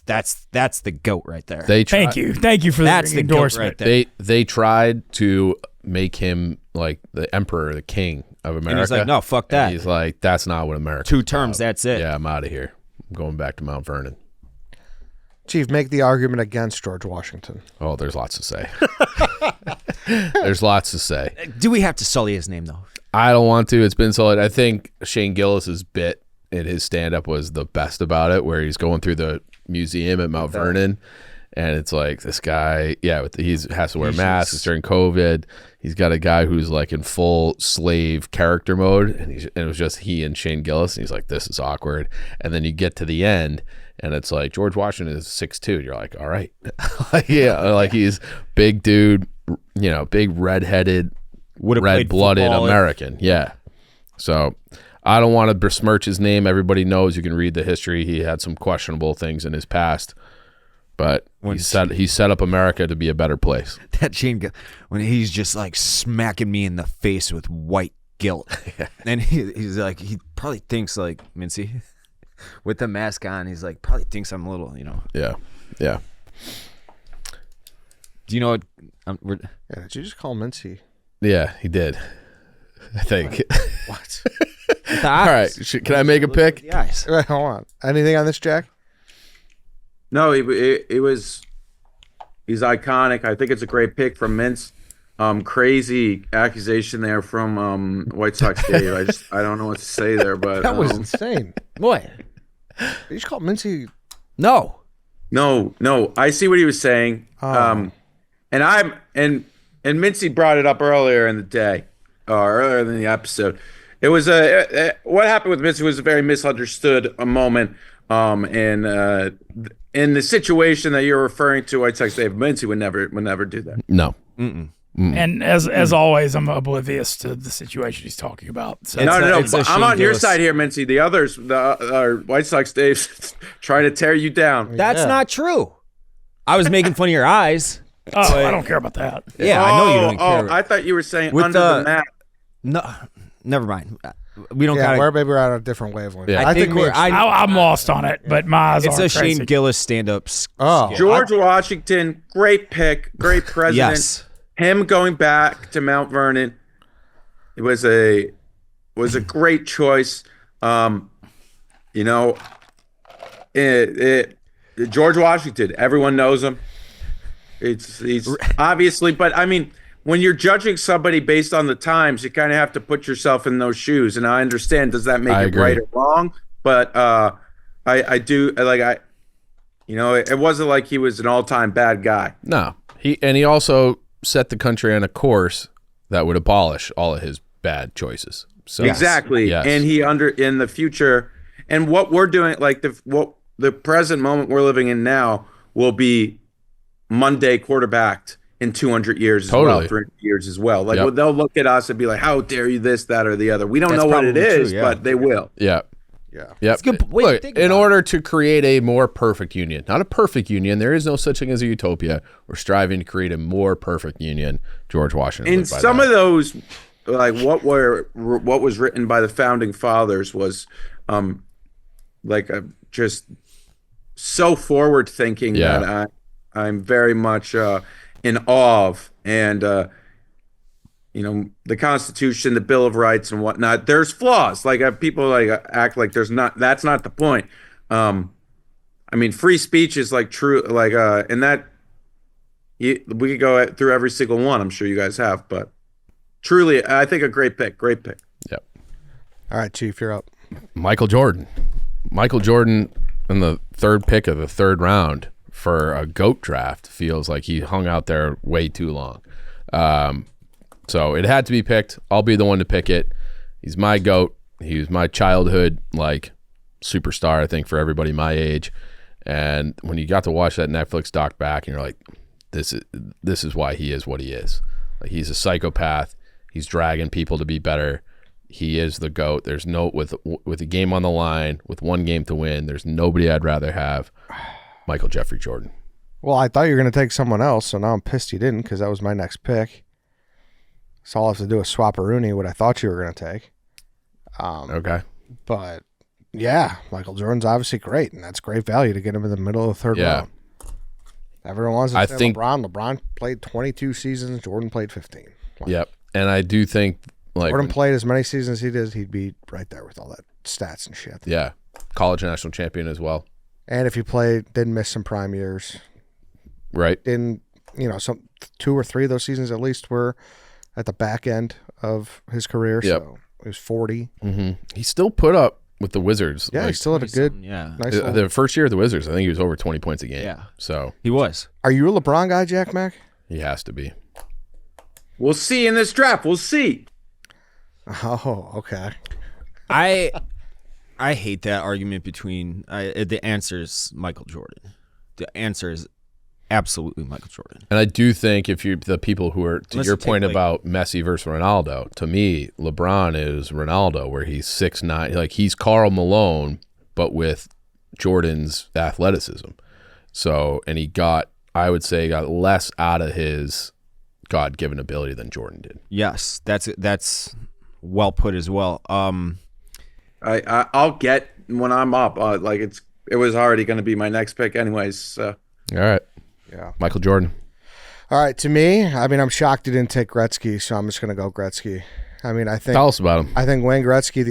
that's the GOAT right there. Thank you for That's the the GOAT endorsement. right there. They tried to make him like the emperor, the king of America. And he's like, no, fuck that. And he's like, that's not what America. 2 terms, that's it. Yeah, I'm out of here. I'm going back to Mount Vernon. Chief, make the argument against George Washington. Oh, there's lots to say. There's lots to say. Do we have to sully his name though? I don't want to. It's been solid. I think Shane Gillis's bit in his stand-up was the best about it, where he's going through the museum at Mount Vernon, and it's like this guy, he has to wear masks. It's during COVID. He's got a guy who's like in full slave character mode, and it was just he and Shane Gillis, and he's like, this is awkward. And then you get to the end, and it's like George Washington is 6'2". You're like, all right. Like he's big dude, big redheaded, red-blooded American. Yeah. So I don't want to besmirch his name. Everybody knows. You can read the history. He had some questionable things in his past, but he set up America to be a better place. That Shane, when he's just like smacking me in the face with white guilt, and he's like, he probably thinks like Mintzy with the mask on. He's like, probably thinks I'm a little, Yeah. Do you know what? Did you just call Mintzy? Yeah, he did. I think. What? All right. Can I make a pick? The eyes. Wait, hold on. Anything on this, Jack? No, he's iconic. I think it's a great pick from Mintz. Crazy accusation there from White Sox Dave. I don't know what to say there, but That was insane. What? You just called Mintzy. No. No. I see what he was saying. And Mintzy brought it up earlier in the day, or earlier in the episode. It was what happened with Mintzy was a very misunderstood moment. And in the situation that you're referring to, White Sox Dave, Mintzy would never do that. No. And as always, I'm oblivious to the situation he's talking about. So. No. it's a I'm on Shane your Gillis. side here, Mintzy. The others, our White Sox Dave's trying to tear you down. That's not true. I was making fun of your eyes. I don't care about that. Yeah, I know you don't care. I thought you were saying With under the map. No, never mind. We don't Yeah, got maybe we're on a different wavelength. Yeah. I think we're. I'm lost on it, but my eyes It's aren't a Shane crazy. Gillis stand-up. Oh. skit. George Washington, great pick, great president. Yes. Him going back to Mount Vernon, it was a great choice. George Washington, everyone knows him. He's obviously, but I mean, when you're judging somebody based on the times, you kind of have to put yourself in those shoes. And I understand, does that make I it agree. right or wrong? But I do like it wasn't like he was an all-time bad guy. No. He also set the country on a course that would abolish all of his bad choices. So Exactly. Yes. And in the future, and what we're doing, like the present moment we're living in now will be Monday quarterbacked in 200 years as Totally. well, 300 years as well. Like Yep. they'll look at us and be like, how dare you this, that, or the other. We don't That's know what it probably is, true, yeah. but they will. Yeah. Yeah. Yep. a good way to Look, think in about order to create a more perfect union, not a perfect union, there is no such thing as a utopia. We're striving to create a more perfect union. George Washington. And lived by some that. of those, like what was written by the founding fathers was just so forward thinking Yeah. that I'm very much in awe of. And the Constitution, the Bill of Rights, and whatnot. There's flaws. Like people act like there's not. That's not the point. I mean, free speech is like true. Like and that we could go through every single one. I'm sure you guys have, but truly, I think a great pick. Great pick. Yep. All right, Chief, you're up. Michael Jordan. Michael Jordan in the third pick of the third round for a GOAT draft feels like he hung out there way too long. So it had to be picked. I'll be the one to pick it. He's my GOAT. He was my childhood superstar, I think, for everybody my age. And when you got to watch that Netflix doc back, and you're like, this is why he is what he is. Like, he's a psychopath. He's dragging people to be better. He is the GOAT. There's no with a game on the line, with one game to win. There's nobody I'd rather have. Michael Jeffrey Jordan. Well, I thought you were going to take someone else, so now I'm pissed you didn't because that was my next pick. So all I have to do is swap Rooney, what I thought you were going to take. Okay. But, yeah, Michael Jordan's obviously great, and that's great value to get him in the middle of the third round. Everyone wants to say LeBron. LeBron played 22 seasons. Jordan played 15. Yep. And I do think Jordan played as many seasons as he did, he'd be right there with all that stats and shit. Yeah. College national champion as well. And if he didn't miss some prime years. Right. Some 2 or 3 of those seasons at least were at the back end of his career. Yep. So he was 40. Mm-hmm. He still put up with the Wizards. Yeah, he still had a good, nice the first year of the Wizards, I think he was over 20 points a game. Yeah. So He was. Are you a LeBron guy, Jack Mac? he has to be. We'll see in this draft. We'll see. Oh, okay. I hate that argument between the answer is Michael Jordan. The answer is absolutely Michael Jordan. And I do think if you're the people who are, to Unless your you take, point about Messi versus Ronaldo, to me, LeBron is Ronaldo, where he's 6'9", like he's Karl Malone, but with Jordan's athleticism. So, and I would say, got less out of his God-given ability than Jordan did. Yes, that's well put as well. I'll get when I'm up. It was already going to be my next pick, anyways. So. All right. Yeah. Michael Jordan. All right, to me, I mean, I'm shocked you didn't take Gretzky, so I'm just going to go Gretzky. I mean, I think. Tell us about him. I think Wayne Gretzky,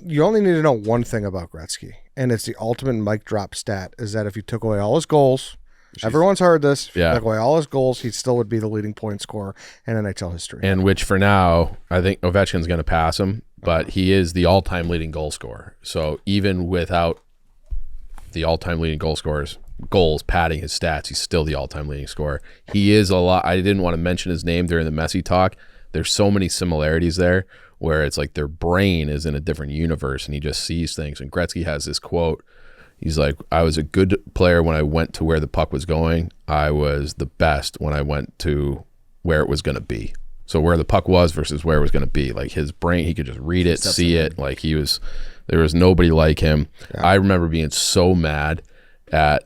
you only need to know one thing about Gretzky, and it's the ultimate mic drop stat, is that if you took away all his goals, everyone's heard this, if you took away all his goals, he still would be the leading point scorer in NHL history. And which for now, I think Ovechkin's going to pass him, but he is the all-time leading goal scorer. So even without the all-time leading goals padding his stats, he's still the all-time leading scorer. He is a lot. I didn't want to mention his name during the Messi talk. There's so many similarities there where it's like their brain is in a different universe and he just sees things. And Gretzky has this quote. He's like, I was a good player when I went to where the puck was going. I was the best when I went to where it was going to be. So where the puck was versus where it was going to be. Like his brain, he could just read it, see it. Like there was nobody like him. Yeah. I remember being so mad at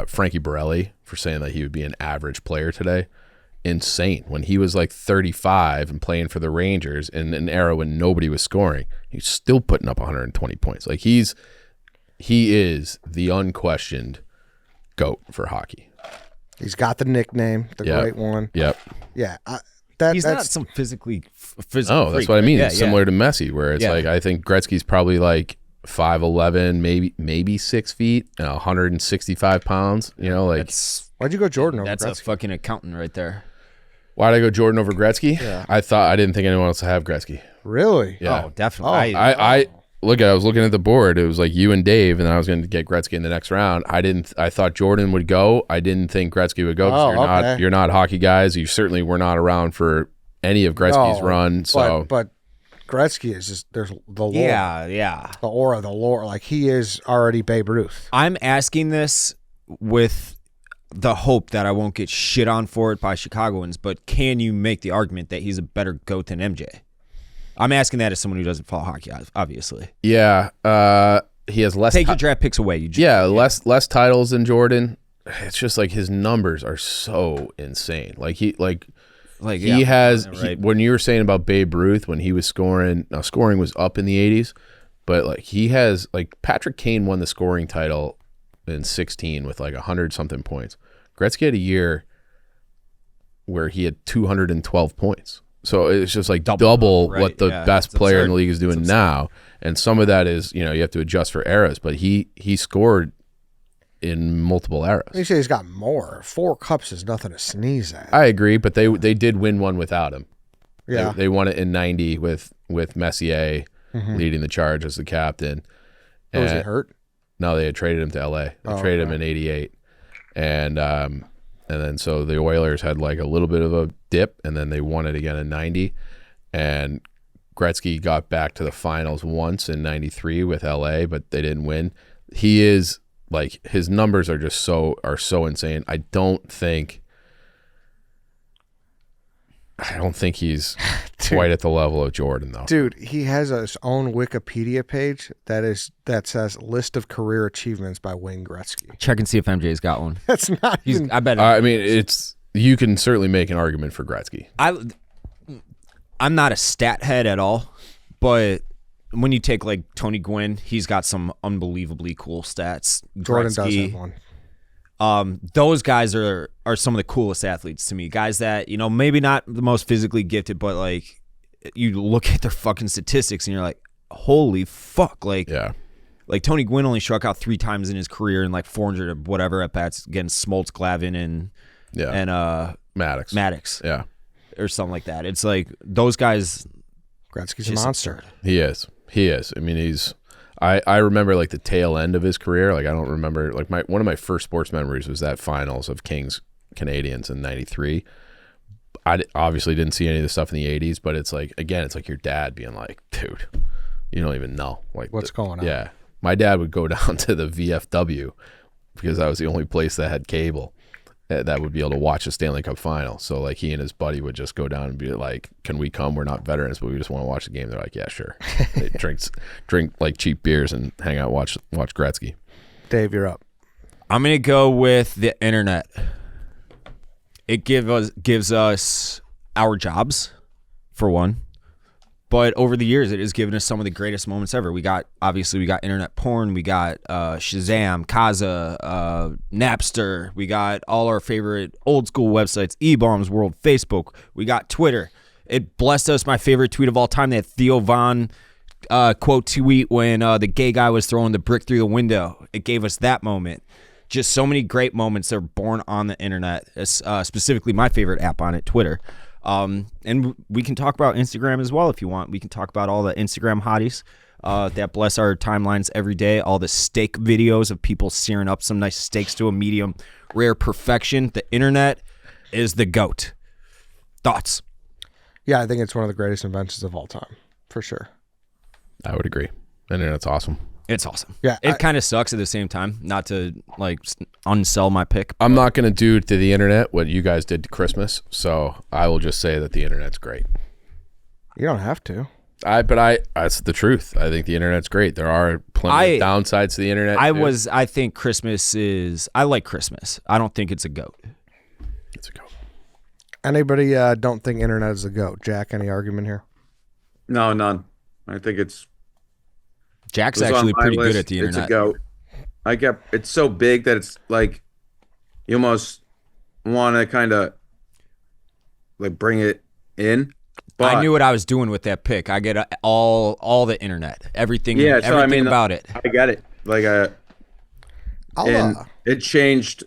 Frankie Borelli for saying that he would be an average player today. Insane. When he was like 35 and playing for the Rangers in an era when nobody was scoring, he's still putting up 120 points. Like he is the unquestioned GOAT for hockey. He's got the nickname, the great one. Yep. Yeah. He's not some physical. Oh, that's what I mean. Yeah, similar to Messi, where it's like I think Gretzky's probably like 5'11", maybe 6 feet, 165 pounds. Why'd you go Jordan over That's Gretzky? a fucking accountant right there. Why'd I go Jordan over Gretzky? Yeah. I didn't think anyone else would have Gretzky. Really? Yeah. Oh, definitely. I was looking at the board. It was like you and Dave, and I was going to get Gretzky in the next round. I thought Jordan would go. I didn't think Gretzky would go. Oh, You're not hockey guys. You certainly were not around for any of Gretzky's run. So, but Gretzky is just there's the lore. Yeah. The aura, the lore. Like he is already Babe Ruth. I'm asking this with the hope that I won't get shit on for it by Chicagoans, but can you make the argument that he's a better GOAT than MJ? I'm asking that as someone who doesn't follow hockey, obviously. Yeah, he has less. Take your draft picks away. Less titles than Jordan. It's just like his numbers are so insane. When you were saying about Babe Ruth when he was scoring, now scoring was up in the 80s, but like he has like Patrick Kane won the scoring title in 16 with like 100 something points. Gretzky had a year where he had 212 points. So it's just like double right, what the yeah, best it's player in absurd. the league is doing now. And some of that is, you have to adjust for eras, but he scored in multiple eras. You say he's got more. 4 cups is nothing to sneeze at. I agree, but they did win one without him. Yeah. They won it in 90 with Messier leading the charge as the captain. Oh, was he And- hurt? No, they had traded him to LA. They traded him in 88. And then so the Oilers had like a little bit of a dip, and then they won it again in 90. And Gretzky got back to the finals once in 93 with LA, but they didn't win. He is like, his numbers are just so insane. I don't think he's quite at the level of Jordan though. Dude, he has his own Wikipedia page that says list of career achievements by Wayne Gretzky. Check and see if MJ's got one. That's not even. I bet. I mean, you can certainly make an argument for Gretzky. I'm not a stat head at all, but when you take like Tony Gwynn, he's got some unbelievably cool stats. Jordan does Gretzky, have one. those guys are some of the coolest athletes to me. Guys that, maybe not the most physically gifted, but like you look at their fucking statistics and you're like, holy fuck. Like, Yeah. like Tony Gwynn only struck out 3 times in his career in like 400 or whatever at bats against Smoltz, Glavin, and Maddox. Yeah. or something like that. It's like those guys. Gretzky's a just monster. He is. I mean, I remember like the tail end of his career. Like I don't remember, like one of my first sports memories was that finals of Kings Canadiens in 93. I obviously didn't see any of the stuff in the 80s, but it's like, again, it's like your dad being like, dude, you don't even know like What's going on? Yeah. My dad would go down to the VFW because that was the only place that had cable that would be able to watch the Stanley Cup final. So like he and his buddy would just go down and be like, can we come? We're not veterans, but we just want to watch the game. They're like, yeah, sure. They drink like cheap beers and hang out, watch Gretzky. Dave, you're up. I'm gonna go with the internet. It gives us our jobs, for one. But over the years, it has given us some of the greatest moments ever. We got internet porn, we got Shazam, Kaza, Napster, we got all our favorite old school websites, E-Bombs World, Facebook, we got Twitter. It blessed us. My favorite tweet of all time, that Theo Von quote tweet when the gay guy was throwing the brick through the window. It gave us that moment. Just so many great moments that are born on the internet, specifically my favorite app on it, Twitter. And we can talk about Instagram as well if you want. We can talk about all the Instagram hotties that bless our timelines every day, all the steak videos of people searing up some nice steaks to a medium rare perfection. The internet is the GOAT. Thoughts? Yeah, I think it's one of the greatest inventions of all time, for sure. I would agree. Internet's awesome. It's awesome. Yeah, It kind of sucks at the same time, not to like unsell my pick. I'm not going to do to the internet what you guys did to Christmas, so I will just say that the internet's great. You don't have to. That's the truth. I think the internet's great. There are plenty of downsides to the internet. I think I like Christmas. I don't think it's a GOAT. It's a go. Anybody don't think internet is a GOAT? Jack, any argument here? No, none. I think Jack's was on actually my pretty list. good at the It's internet. a go. It's so big that it's like you almost want to kind of like bring it in. But I knew what I was doing with that pick. I get all the internet, everything, Yeah, so, everything about it. I get it. Like and it changed.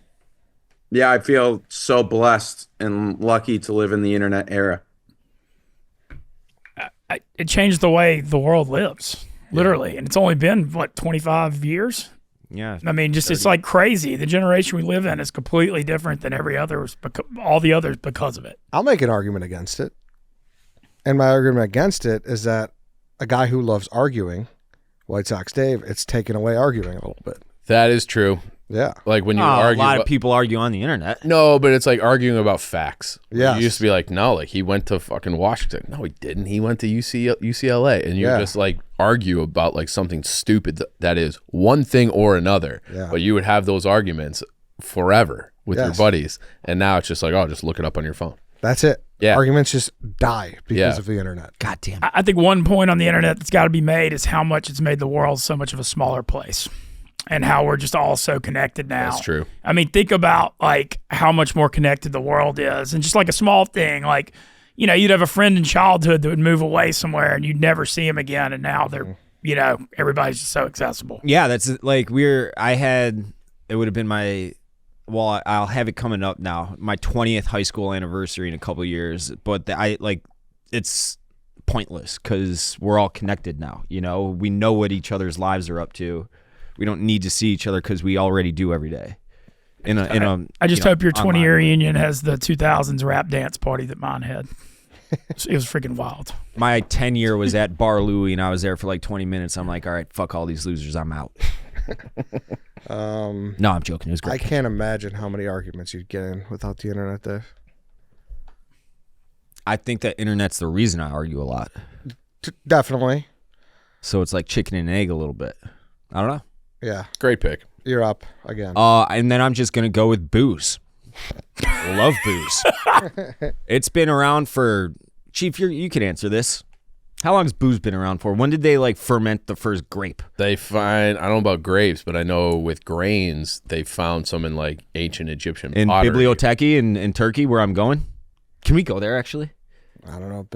Yeah, I feel so blessed and lucky to live in the internet era. It changed the way the world lives, literally. And it's only been, 25 years? Yeah. I mean, it's like crazy. The generation we live in is completely different than all the others because of it. I'll make an argument against it. And my argument against it is that a guy who loves arguing, White Sox Dave, it's taken away arguing a little bit. That is true. Yeah. Like when you a argue, lot of people argue on the internet. No, but it's like arguing about facts. Yes. You used to be like, no, like he went to fucking Washington. No, he didn't. He went to UCLA. And you just like argue about like something stupid that is one thing or another. Yeah. But you would have those arguments forever with your buddies. And now it's just like, oh, just look it up on your phone. That's it. Yeah. Arguments just die because of the internet. God damn. I think one point on the internet that's got to be made is how much it's made the world so much of a smaller place. and how we're just all so connected now. That's true. I mean, think about like how much more connected the world is, and just like a small thing, like you'd have a friend in childhood that would move away somewhere and you'd never see him again, and now they're everybody's just so accessible. Yeah, that's like it would have been I'll have it coming up now, my 20th high school anniversary in a couple of years, but it's pointless because we're all connected now. We know what each other's lives are up to. We don't need to see each other because we already do every day. I just hope your 20-year reunion has the 2000s rap dance party that mine had. It was freaking wild. My 10-year was at Bar Louie, and I was there for like 20 minutes. I'm like, all right, fuck all these losers. I'm out. No, I'm joking. It was great. I can't imagine how many arguments you'd get in without the internet there. I think that internet's the reason I argue a lot. Definitely. So it's like chicken and egg a little bit. I don't know. Yeah. Great pick. You're up again. And then I'm just going to go with booze. Love booze. It's been around for, Chief, you can answer this. How long has booze been around for? When did they like ferment the first grape? I don't know about grapes, but I know with grains, they found some in like ancient Egyptian In pottery. Biblioteki in Turkey, where I'm going. Can we go there actually? I don't know.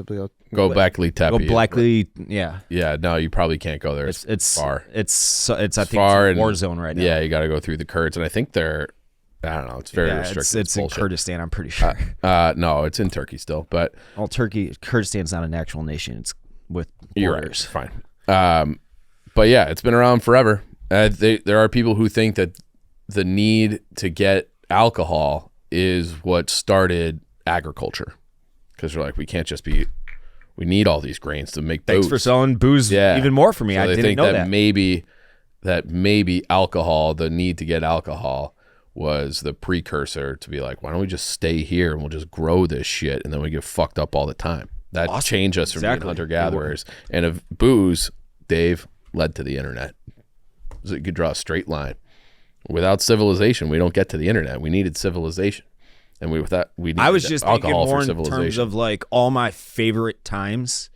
Go Blackley Tepe. Go Blackley, yeah. Yeah, no, you probably can't go there. It's far. It's I think far it's a war zone right now. Yeah, you got to go through the Kurds, and I think they're, I don't know, it's very restricted. It's in Kurdistan, I'm pretty sure. No, it's in Turkey still, but well, Kurdistan's not an actual nation. It's with borders. You're right. Fine. But yeah, it's been around forever. There are people who think that the need to get alcohol is what started agriculture, because they're like, we can't just be. We need all these grains to make booze. Thanks for selling booze even more for me. So I they didn't think know that maybe alcohol, the need to get alcohol, was the precursor to be like, why don't we just stay here and we'll just grow this shit, and then we get fucked up all the time. That changed us from being hunter-gatherers. And if booze, Dave, led to the internet. So you could draw a straight line. Without civilization, we don't get to the internet. We needed civilization. And we needed I was just thinking alcohol more for in civilization. terms of like all my favorite times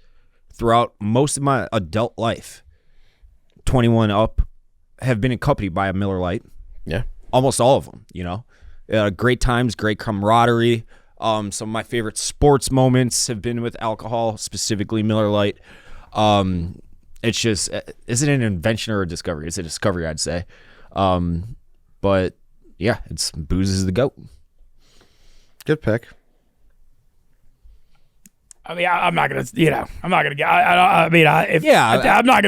throughout most of my adult life, 21 up, have been accompanied by a Miller Lite. Yeah. Almost all of them, great times, great camaraderie. Some of my favorite sports moments have been with alcohol, specifically Miller Lite. It's just, is it an invention or a discovery? It's a discovery, I'd say. But yeah, booze is the GOAT. Good pick. I mean, I'm not gonna get. I'm not gonna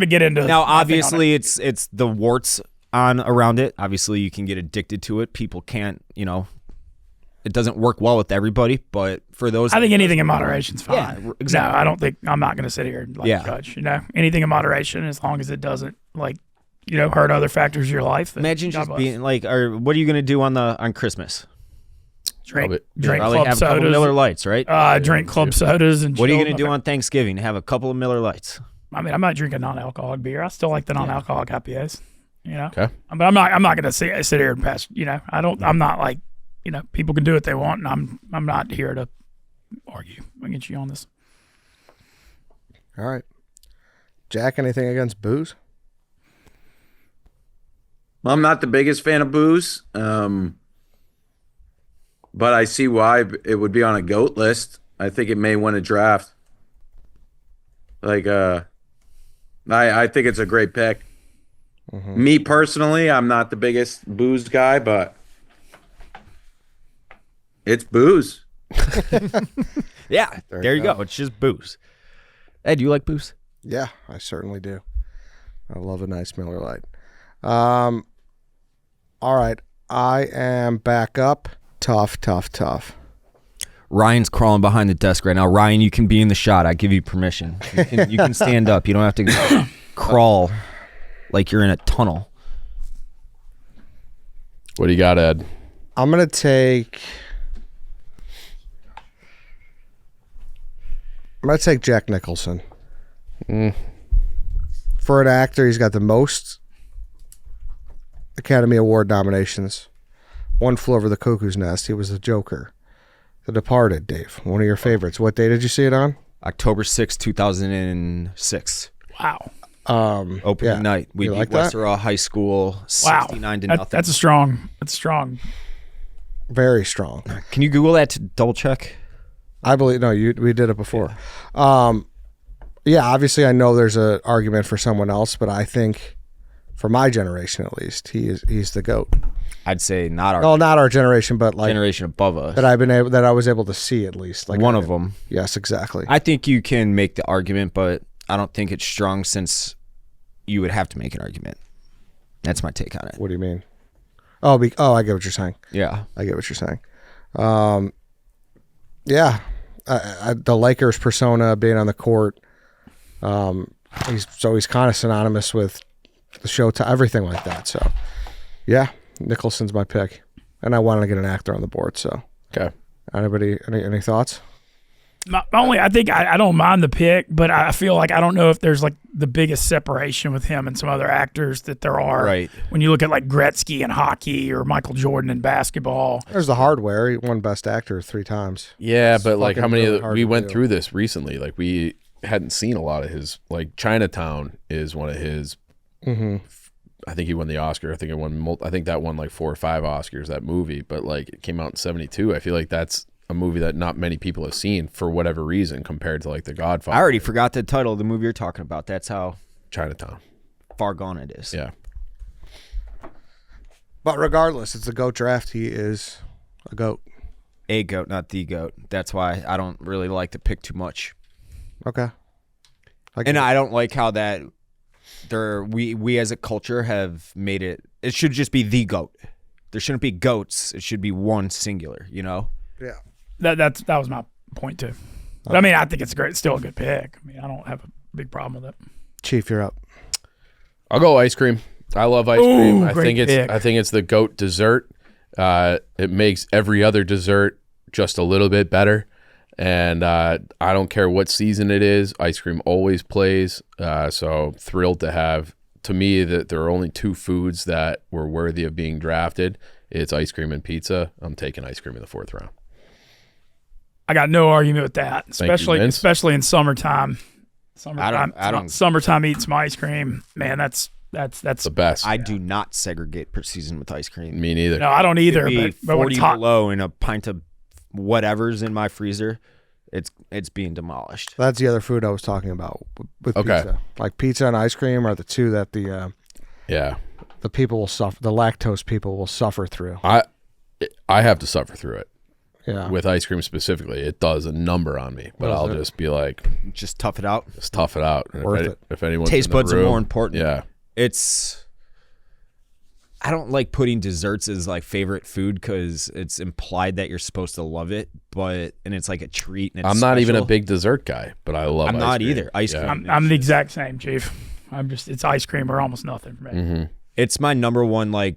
get into. Now, obviously, it's the warts on around it. Obviously, you can get addicted to it. People can't. It doesn't work well with everybody. But for those, I think anything in moderation is fine. Yeah, exactly. No, I don't think. I'm not gonna sit here and judge. Anything in moderation, as long as it doesn't hurt other factors of your life. Imagine just being like, or what are you gonna do on Christmas? Drink Probably club have a couple sodas. Miller Lights, right? Drink club sodas and. What are you going to do on Thanksgiving? Have a couple of Miller Lights. I mean, I might drink a non-alcoholic beer. I still like the non-alcoholic IPAs. Okay. But I'm not going to sit here and pass. I don't. I'm not like. People can do what they want, and I'm not here to argue against you on this. All right, Jack. Anything against booze? I'm not the biggest fan of booze. But I see why it would be on a GOAT list. I think it may win a draft. I think it's a great pick. Mm-hmm. Me personally, I'm not the biggest booze guy, but it's booze. Yeah, there you go. It's just booze. Ed, do you like booze? Yeah, I certainly do. I love a nice Miller Lite. All right, I am back up. Tough. Ryan's crawling behind the desk right now. Ryan, you can be in the shot. I give you permission. You can stand up. You don't have to crawl like you're in a tunnel. What do you got, Ed? I'm going to take Jack Nicholson. For an actor, he's got the most Academy Award nominations. One Flew Over the Cuckoo's Nest. He was the Joker. The Departed, Dave. One of your favorites. What day did you see it on? October 6, 2006. Wow. Opening night. We You beat like that? Westerville High School Wow. 69 to nothing. That's strong. Very strong. Can you Google that to double check? I believe we did it before. Yeah, obviously I know there's an argument for someone else, but I think for my generation at least, he's the GOAT. I'd say not our Well, not our generation, but like generation above us. that I was able to see at least. Like One of them. Yes, exactly. I think you can make the argument, but I don't think it's strong since you would have to make an argument. That's my take on it. What do you mean? Oh, I get what you're saying. Yeah. I get what you're saying. Yeah, the Lakers persona being on the court. He's kind of synonymous with the show to everything like that. So, yeah, Nicholson's my pick, and I wanted to get an actor on the board. So, Okay. anybody, any thoughts? I think I don't mind the pick, but I feel like I don't know if there's like the biggest separation with him and some other actors that there are. Right. When you look at like Gretzky in hockey or Michael Jordan in basketball. There's the hardware. He won Best Actor 3 times. Yeah, It's but like fucking how many really hard we to went do. through this recently. Like we hadn't seen a lot of his. Like Chinatown is one of his. I think he won the Oscar. I think that won like 4 or 5 Oscars, that movie. But like it came out in '72. I feel like that's a movie that not many people have seen for whatever reason compared to like The Godfather. I already forgot the title of the movie you're talking about. That's how Chinatown. far gone it is. Yeah. But regardless, it's a GOAT draft. He is a GOAT. A GOAT, not the GOAT. That's why I don't really like to pick too much. Okay. And I don't like how that we as a culture have made it. It should just be the GOAT. There shouldn't be GOATs. It should be one singular. You know. Yeah. That was my point too. But I mean, I think it's great. It's still a good pick. I mean, I don't have a big problem with it. Chief, you're up. I'll go ice cream. I love ice cream. I great pick. think it's the GOAT dessert. It makes every other dessert just a little bit better. And I don't care what season it is. Ice cream always plays. So thrilled to have. To me, that there are only 2 foods that were worthy of being drafted. It's ice cream and pizza. I'm taking ice cream in the 4th round. I got no argument with that, especially Vince. especially in summertime. I don't- Summertime eating some ice cream, man. That's The best. I do not segregate per season with ice cream. Me neither. no, I don't either. Be But when 40 it's hot, below and a pint of whatever's in my freezer, it's being demolished. That's the other food I was talking about with Okay. pizza. Like pizza and ice cream are the 2 that the people will suffer. The lactose people will suffer through. I have to suffer through it. Yeah. With ice cream specifically, it does a number on me. But Does I'll it? just be like, Just tough it out. just tough it out. And Worth it. If anyone's Taste in the buds are room, more important. Yeah. I don't like putting desserts as like favorite food because it's implied that you're supposed to love it, and it's like a treat. And it's I'm not even a special. big dessert guy, but I love I'm ice not cream. either. Ice cream. I'm the exact same, Chief. It's ice cream or almost nothing for me. Mm-hmm. It's my number one like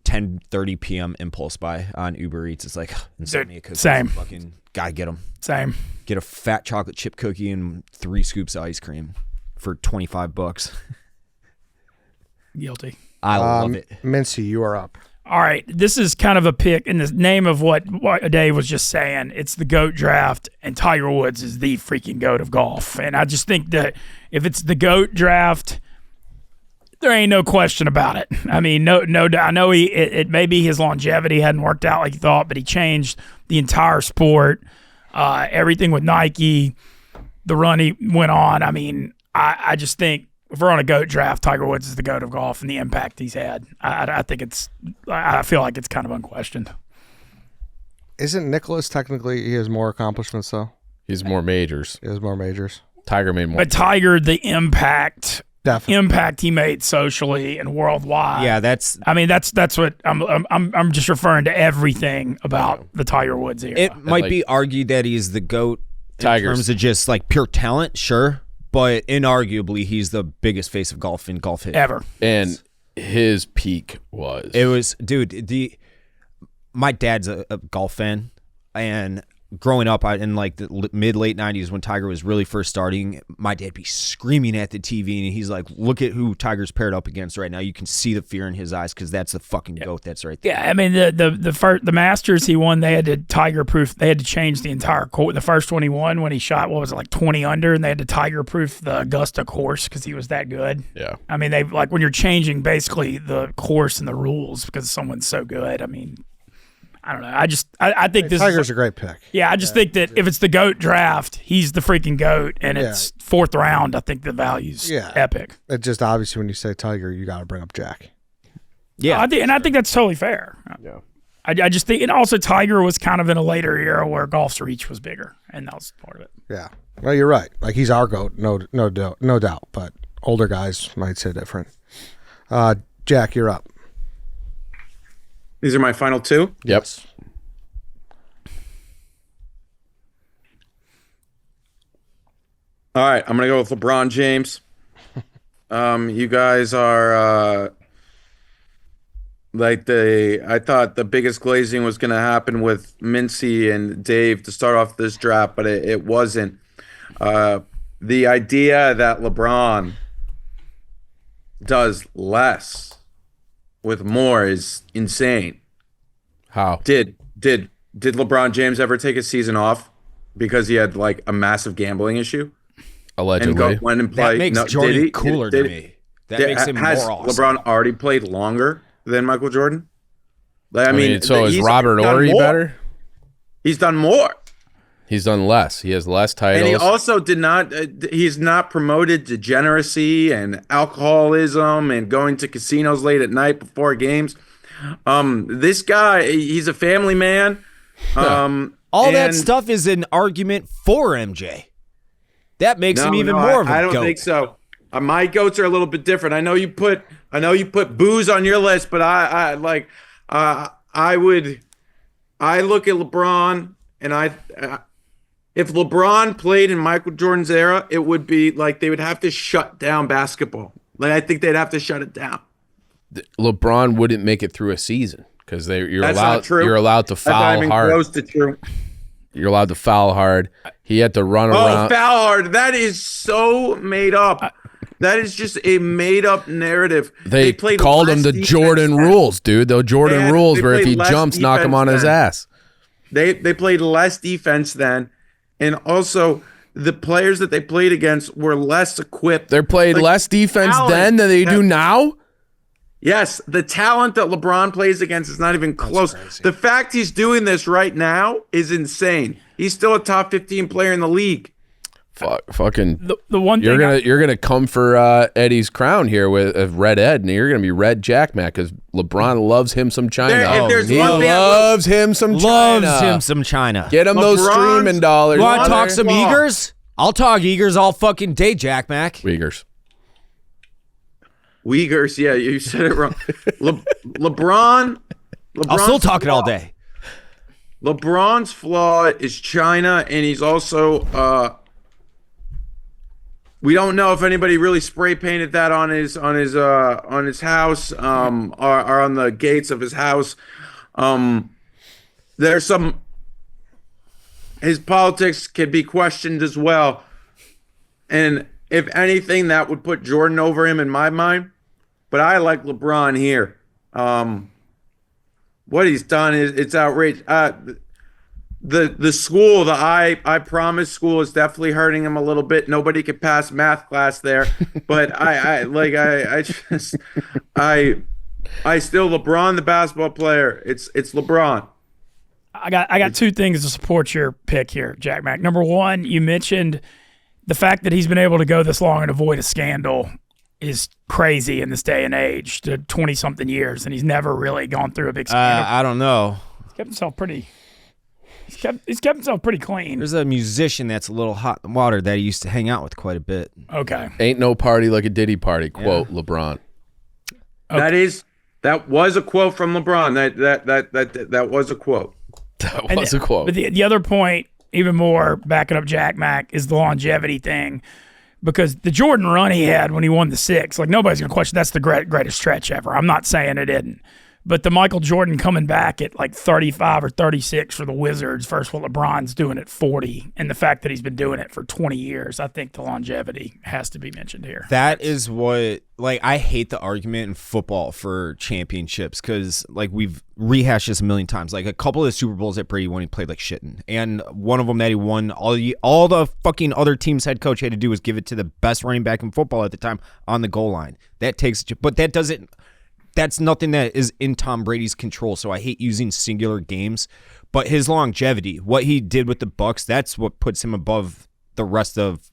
10:30 p.m. impulse buy on Uber Eats. It's like insomnia cookies. same. Fucking gotta get them. Same. Get a fat chocolate chip cookie and 3 scoops of ice cream for $25. Guilty. I love it. Mintzy, you are up. All right, this is kind of a pick in the name of what Dave was just saying. It's the GOAT draft, and Tiger Woods is the freaking GOAT of golf. And I just think that if it's the GOAT draft, there ain't no question about it. I mean, no. I know it maybe his longevity hadn't worked out like he thought, but he changed the entire sport. Everything with Nike, the run he went on. I mean, I just think if we're on a GOAT draft, Tiger Woods is the GOAT of golf and the impact he's had. I think I feel like it's kind of unquestioned. Isn't Nicholas technically, he has more accomplishments though? He's more majors. He has more majors. Tiger made more. But Tiger, the impact Definitely. he made socially and worldwide. Yeah, that's I mean, that's what I'm just referring to everything about the Tiger Woods era. it. Might like- be argued that he's the GOAT in Tigers. terms of just like pure talent, sure, but inarguably he's the biggest face of golf in golf history. ever. And his peak was. It was, dude. My dad's a golf fan, and growing up in like the mid-late 90s when Tiger was really first starting, my dad be screaming at the TV, and he's like, look at who Tiger's paired up against right now. You can see the fear in his eyes because that's the fucking GOAT that's right there. Yeah, I mean, the Masters he won, they had to Tiger-proof. They had to change the entire course. The first one he won when he shot, what was it, like 20 under, and they had to Tiger-proof the Augusta course because he was that good. Yeah. I mean, they like when you're changing basically the course and the rules because someone's so good. I mean, I don't know. I think this Tiger's is a great pick. Yeah, I just think that if it's the GOAT draft, he's the freaking GOAT, and it's fourth round. I think the value's epic. It just obviously when you say Tiger, you got to bring up Jack. Yeah, I think that's totally fair. Yeah, I just think, and also Tiger was kind of in a later era where golf's reach was bigger, and that was part of it. Yeah, well, you're right. Like he's our GOAT, no doubt. But older guys might say different. Jack, you're up. These are my final two. Yep. All right, I'm gonna go with LeBron James. You guys are I thought the biggest glazing was gonna happen with Mintzy and Dave to start off this draft, but it wasn't. The idea that LeBron does less with more is insane. How? Did LeBron James ever take a season off because he had like a massive gambling issue? Allegedly. And went and played. that makes Jordan cooler to me. That makes him has more awesome. LeBron already played longer than Michael Jordan? Like, I mean, so is he's Robert done Horry more. better? He's done more. He's done less. He has less titles. And he also did not. He's not promoted degeneracy and alcoholism and going to casinos late at night before games. This guy, he's a family man. All that stuff is an argument for MJ. That makes him even more of a I don't GOAT. think so. My GOATs are a little bit different. I know you put booze on your list, but I look at LeBron and if LeBron played in Michael Jordan's era, it would be like they would have to shut down basketball. Like I think they'd have to shut it down. LeBron wouldn't make it through a season because you're That's not true. You're allowed to That's not foul even hard. close to true. You're allowed to foul hard. He had to run around. Oh, foul hard. That is so made up. That is just a made up narrative. They played called less them the defense Jordan then. rules, dude. The Jordan rules they where if played he less jumps, knock him on defense his then. ass. They played less defense then, and also the players that they played against were less equipped. They played Like, less defense talent then than they do now. Yes, the talent that LeBron plays against is not even close. The fact he's doing this right now is insane. He's still a top 15 player in the league. Fucking. The one thing You're gonna come for Eddie's crown here with Red Ed, and you're gonna be Red Jack Mac because LeBron loves him some China. If there's He one thing loves him some China. Loves him some China. Get him those LeBron's- streaming dollars. You want to Mother- talk some Law. Eagers? I'll talk Eagers all fucking day, Jack Mac. Uyghurs. Uyghurs, yeah, you said it wrong. LeBron. I'll still talk it all day. LeBron's flaw is China, and he's also we don't know if anybody really spray painted that on his house, or on the gates of his house. There's some his politics can be questioned as well, and if anything, that would put Jordan over him in my mind. But I like LeBron here. What he's done it's outrageous. The school, the I Promise school is definitely hurting him a little bit. Nobody could pass math class there, but I still LeBron the basketball player. It's LeBron. I got two things to support your pick here, Jack Mac. Number one, you mentioned the fact that he's been able to go this long and avoid a scandal is crazy in this day and age, to 20-something years, and he's never really gone through a big scandal. I don't know. He's kept himself pretty. He's kept himself pretty clean. There's a musician that's a little hot in the water that he used to hang out with quite a bit. Okay. Ain't no party like a Diddy party. Quote LeBron. That was a quote from LeBron. That was a quote. That was a quote. But the other point, even more backing up Jack Mac, is the longevity thing. Because the Jordan run he had when he won the 6, like nobody's going to question that's the greatest stretch ever. I'm not saying it isn't. But the Michael Jordan coming back at like 35 or 36 for the Wizards versus what LeBron's doing at 40, and the fact that he's been doing it for 20 years, I think the longevity has to be mentioned here. That is what, like, I hate the argument in football for championships because, like, we've rehashed this a million times. Like, a couple of the Super Bowls that Brady won, he played like shitting. And one of them that he won, all the fucking other team's head coach had to do was give it to the best running back in football at the time on the goal line. That takes, but that doesn't. That's nothing that is in Tom Brady's control, so I hate using singular games. But his longevity, what he did with the Bucs, that's what puts him above the rest of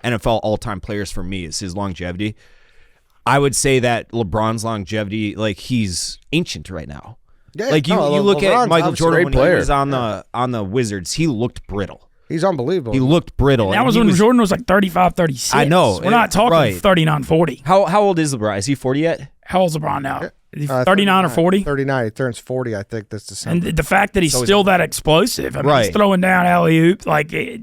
NFL all-time players for me, is his longevity. I would say that LeBron's longevity, like, he's ancient right now. Yeah, like, you look at Michael Jordan when he was on the Wizards, he looked brittle. He's unbelievable. He looked brittle. And that was when Jordan was like 35, 36. I know. We're not talking 39, 40. How old is LeBron? Is he 40 yet? How old's LeBron now? Is he 39 or 40? 39. He turns 40, I think, this December. And the fact that he's still that explosive. I mean, he's throwing down alley-oop. Like, you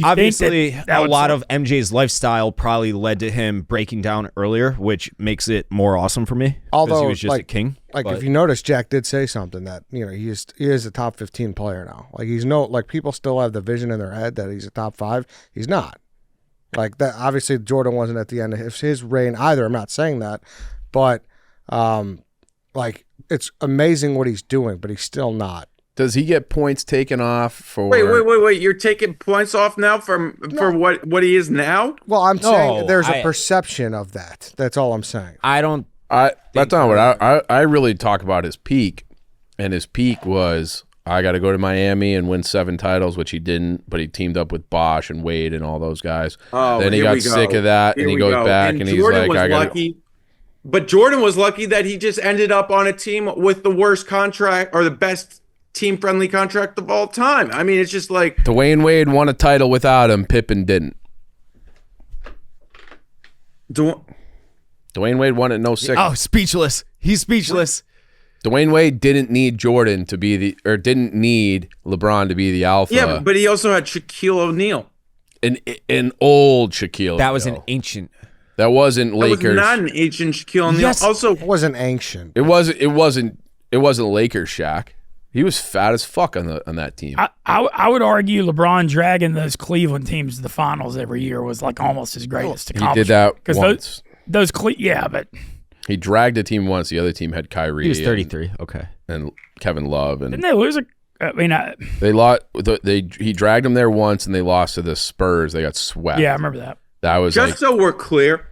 obviously, think that a lot of MJ's lifestyle probably led to him breaking down earlier, which makes it more awesome for me. Although he was just a king. Like, if you notice, Jack did say something that, he is a top 15 player now. Like, people still have the vision in their head that he's a top 5. He's not. Like, that. Obviously, Jordan wasn't at the end of his reign either. I'm not saying that. But, like, it's amazing what he's doing, but he's still not. Does he get points taken off for? Wait! You're taking points off now for what he is now? Well, I'm saying there's a perception of that. That's all I'm saying. That's not what I really talk about his peak, and his peak was I got to go to Miami and win 7 titles, which he didn't, but he teamed up with Bosh and Wade and all those guys. Oh, then he got sick of that, and he goes back and he's like, I got. But Jordan was lucky that he just ended up on a team with the worst contract or the best team-friendly contract of all time. I mean, it's just like Dwayne Wade won a title without him. Pippen didn't. Dwayne Wade won it in 06. Oh, speechless. He's speechless. Dwayne Wade didn't need Jordan to be didn't need LeBron to be the alpha. Yeah, but he also had Shaquille O'Neal. An old Shaquille. That was an ancient. That wasn't Lakers. That was not an ancient Shaquille O'Neal. Yes. Also, It wasn't ancient. It wasn't Lakers Shaq. He was fat as fuck on that team. I would argue LeBron dragging those Cleveland teams to the finals every year was like almost his greatest accomplishment. He did that once. But he dragged a team once. The other team had Kyrie. He was 33. Okay. And Kevin Love. And didn't they lose they lost. He dragged them there once, and they lost to the Spurs. They got swept. Yeah, I remember that. That was just so we're clear.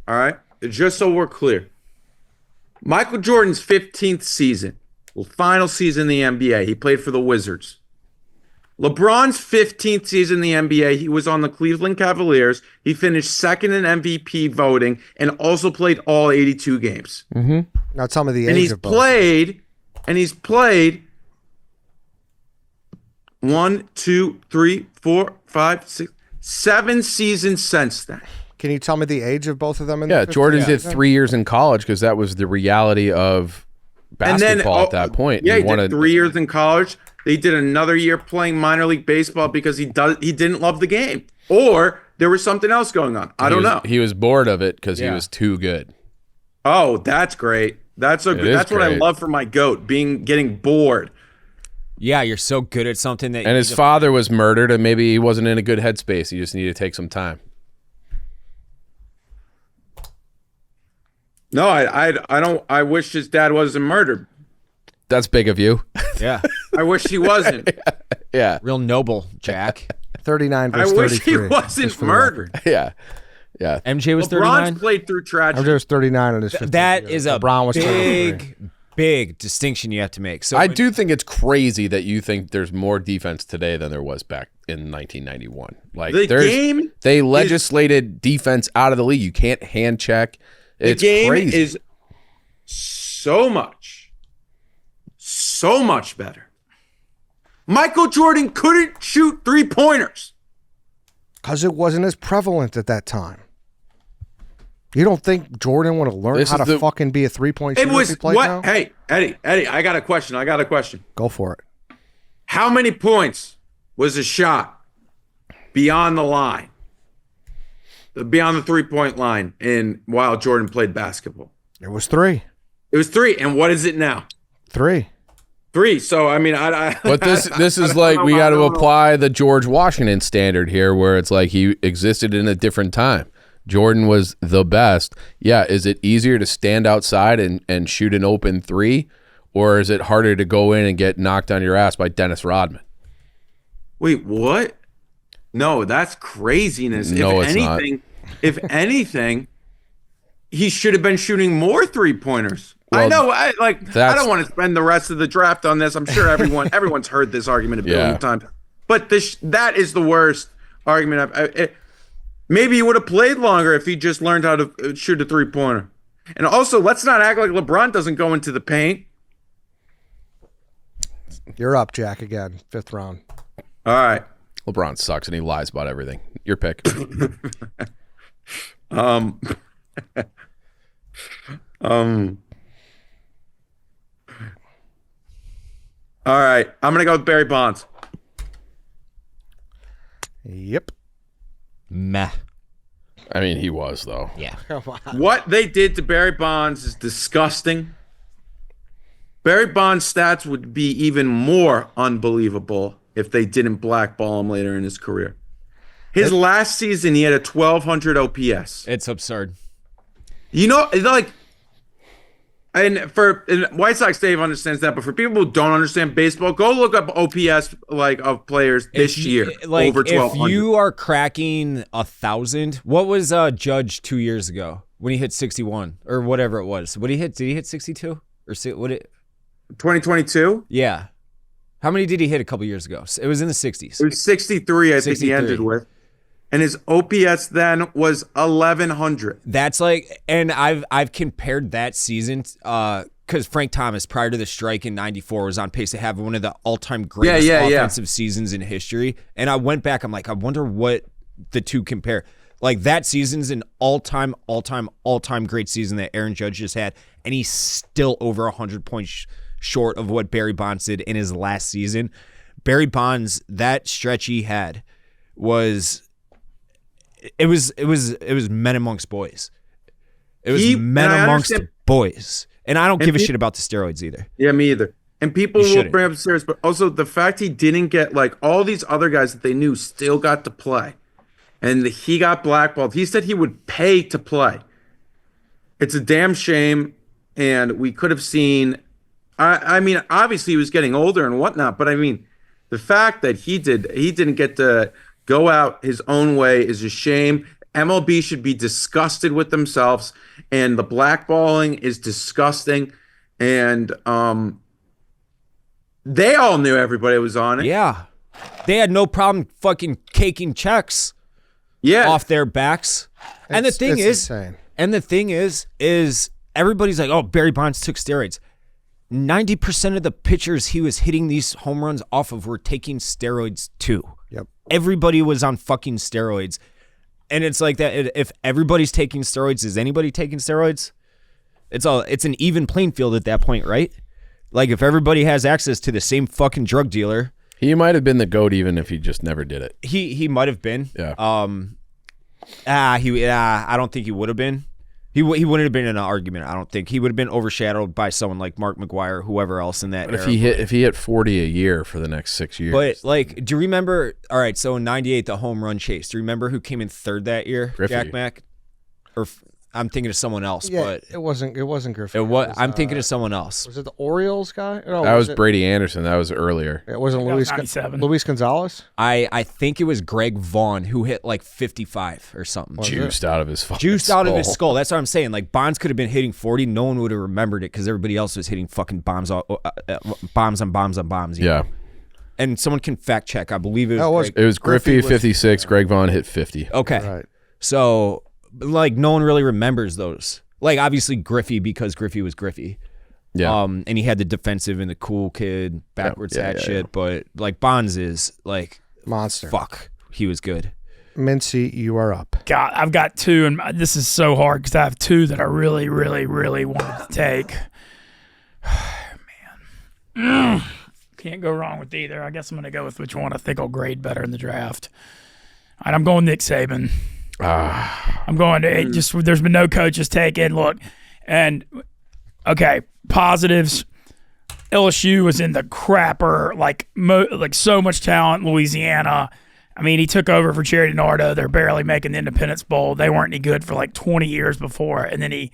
All right, just so we're clear. Michael Jordan's 15th season, final season in the NBA. He played for the Wizards. LeBron's 15th season in the NBA, he was on the Cleveland Cavaliers. He finished second in MVP voting and also played all 82 games. Mm-hmm. Now tell me the and age he's of both. He's played 1, 2, 3, 4, 5, 6, 7 seasons since then. Can you tell me the age of both of them? Jordan did 3 years in college because that was the reality of basketball at that point. Yeah, he did 3 years in college. He did another year playing minor league baseball because he didn't love the game, or there was something else going on. I don't know. He was bored of it because he was too good. Oh, that's great. That's what I love for my GOAT, getting bored. Yeah, you're so good at something that. And his father was murdered, and maybe he wasn't in a good headspace. He just needed to take some time. No, I don't. I wish his dad wasn't murdered. That's big of you. Yeah. I wish he wasn't. Yeah. Real noble, Jack. 39 versus 33. I wish he wasn't murdered. Yeah. Yeah. MJ was LeBron's 39. played through tragedy. MJ was 39 in his 15th That year. is a LeBron was 23. big distinction you have to make. So I do think it's crazy that you think there's more defense today than there was back in 1991. Like they legislated defense out of the league. You can't hand check. It's the game crazy. is so much better. Michael Jordan couldn't shoot 3-pointers. Because it wasn't as prevalent at that time. You don't think Jordan would have learned how to fucking be a 3-point shooter if he played now? Hey, Eddie, I got a question. Go for it. How many points was a shot beyond the line? Beyond the 3-point line while Jordan played basketball? It was 3. It was 3. And what is it now? 3. 3. So, I mean, I But this is don't like know we about- got I to don't know. apply the George Washington standard here, where it's like he existed in a different time. Jordan was the best. Yeah, is it easier to stand outside and shoot an open 3, or is it harder to go in and get knocked on your ass by Dennis Rodman? Wait, what? No, that's craziness. No, if it's not. If anything, he should have been shooting more 3-pointers. I Well, know. I that's- don't want to spend the rest of the draft on this. I'm sure everyone's heard this argument a billion Yeah. times. But that is the worst argument. Maybe he would have played longer if he just learned how to shoot a 3-pointer. And also, let's not act like LeBron doesn't go into the paint. You're up, Jack, again. 5th round. All right. LeBron sucks and he lies about everything. Your pick. All right. I'm going to go with Barry Bonds. Yep. Meh. I mean, he was though. Yeah. Come on. What they did to Barry Bonds is disgusting. Barry Bonds' stats would be even more unbelievable if they didn't blackball him later in his career. His last season, he had a 1,200 OPS. It's absurd. You know, like, and White Sox Dave understands that, but for people who don't understand baseball, go look up OPS of players this year over 1,200. If you are cracking 1,000, what was Judge 2 years ago when he hit 61 or whatever it was? What he hit? Did he hit 62 or what? 2022, Yeah. How many did he hit a couple years ago? It was in the 60s. it was 63. I think he 63. ended with, and his OPS then was 1,100. That's like, and I've compared that season because Frank Thomas prior to the strike in '94 was on pace to have one of the all-time greatest offensive seasons in history. And I went back. I'm like, I wonder what the two compare. Like that season's an all-time great season that Aaron Judge just had, and he's still over 100 points short of what Barry Bonds did in his last season. Barry Bonds, that stretch he had was men amongst boys. It was men amongst boys. And I don't give a shit about the steroids either. Yeah, me either. And people will shouldn't. bring up the steroids, but also the fact he didn't get, like, all these other guys that they knew still got to play. And he got blackballed. He said he would pay to play. It's a damn shame. And we could have seen, I mean, obviously he was getting older and whatnot, but I mean, the fact that he didn't get to go out his own way is a shame. MLB should be disgusted with themselves, and the blackballing is disgusting. And they all knew everybody was on it. Yeah. They had no problem fucking caking checks Yeah. off their backs. And the It's thing insane. is everybody's like, oh, Barry Bonds took steroids. 90% of the pitchers he was hitting these home runs off of were taking steroids too. Yep. Everybody was on fucking steroids. And it's like that. If everybody's taking steroids, is anybody taking steroids? It's an even playing field at that point, right? Like if everybody has access to the same fucking drug dealer, He might have been the GOAT even if he just never did it. he might have been. Yeah. I don't think he would have been. He wouldn't have been in an argument. I don't think he would have been overshadowed by someone like Mark McGwire, whoever else in that But era. if he hit 40 a year for the next 6 years. But like, do you remember? All right, so in '98, the home run chase. Do you remember who came in third that year? Griffey. Jack Mac, or I'm thinking of someone else. Yeah, but it wasn't Griffin. I'm thinking of someone else. Was it the Orioles guy? No, that was it, Brady Anderson. That was earlier. It wasn't That was Luis 97. Luis Gonzalez. I think it was Greg Vaughn who hit like 55 or something. Juiced out of his fucking Juiced out of his skull. skull. That's what I'm saying. Like Bonds could have been hitting 40. No one would have remembered it because everybody else was hitting fucking bombs on bombs. You Yeah. know? And someone can fact check. I believe it was. That was- Greg. It was Griffey Griffey was- 56. Greg Vaughn hit 50. Okay. Right. So like no one really remembers those. Like obviously Griffey because Griffey was Griffey. Yeah. And he had the defensive and the cool kid backwards Yeah, hat yeah, shit. But like Bonds is like Monster. fuck. He was good. Mintzy, you are up. God, I've got two, and this is so hard because I have two that I really, really, really wanted to take. Man. Can't go wrong with either. I guess I'm going to go with which one I think will grade better in the draft. All right, I'm going Nick Saban. I'm going to just. There's been no coaches taken. Look, and Okay, positives. LSU was in the crapper, like so much talent in Louisiana. I mean, he took over for Cherry Nardo. They're barely making the Independence Bowl. They weren't any good for like 20 years before, and then he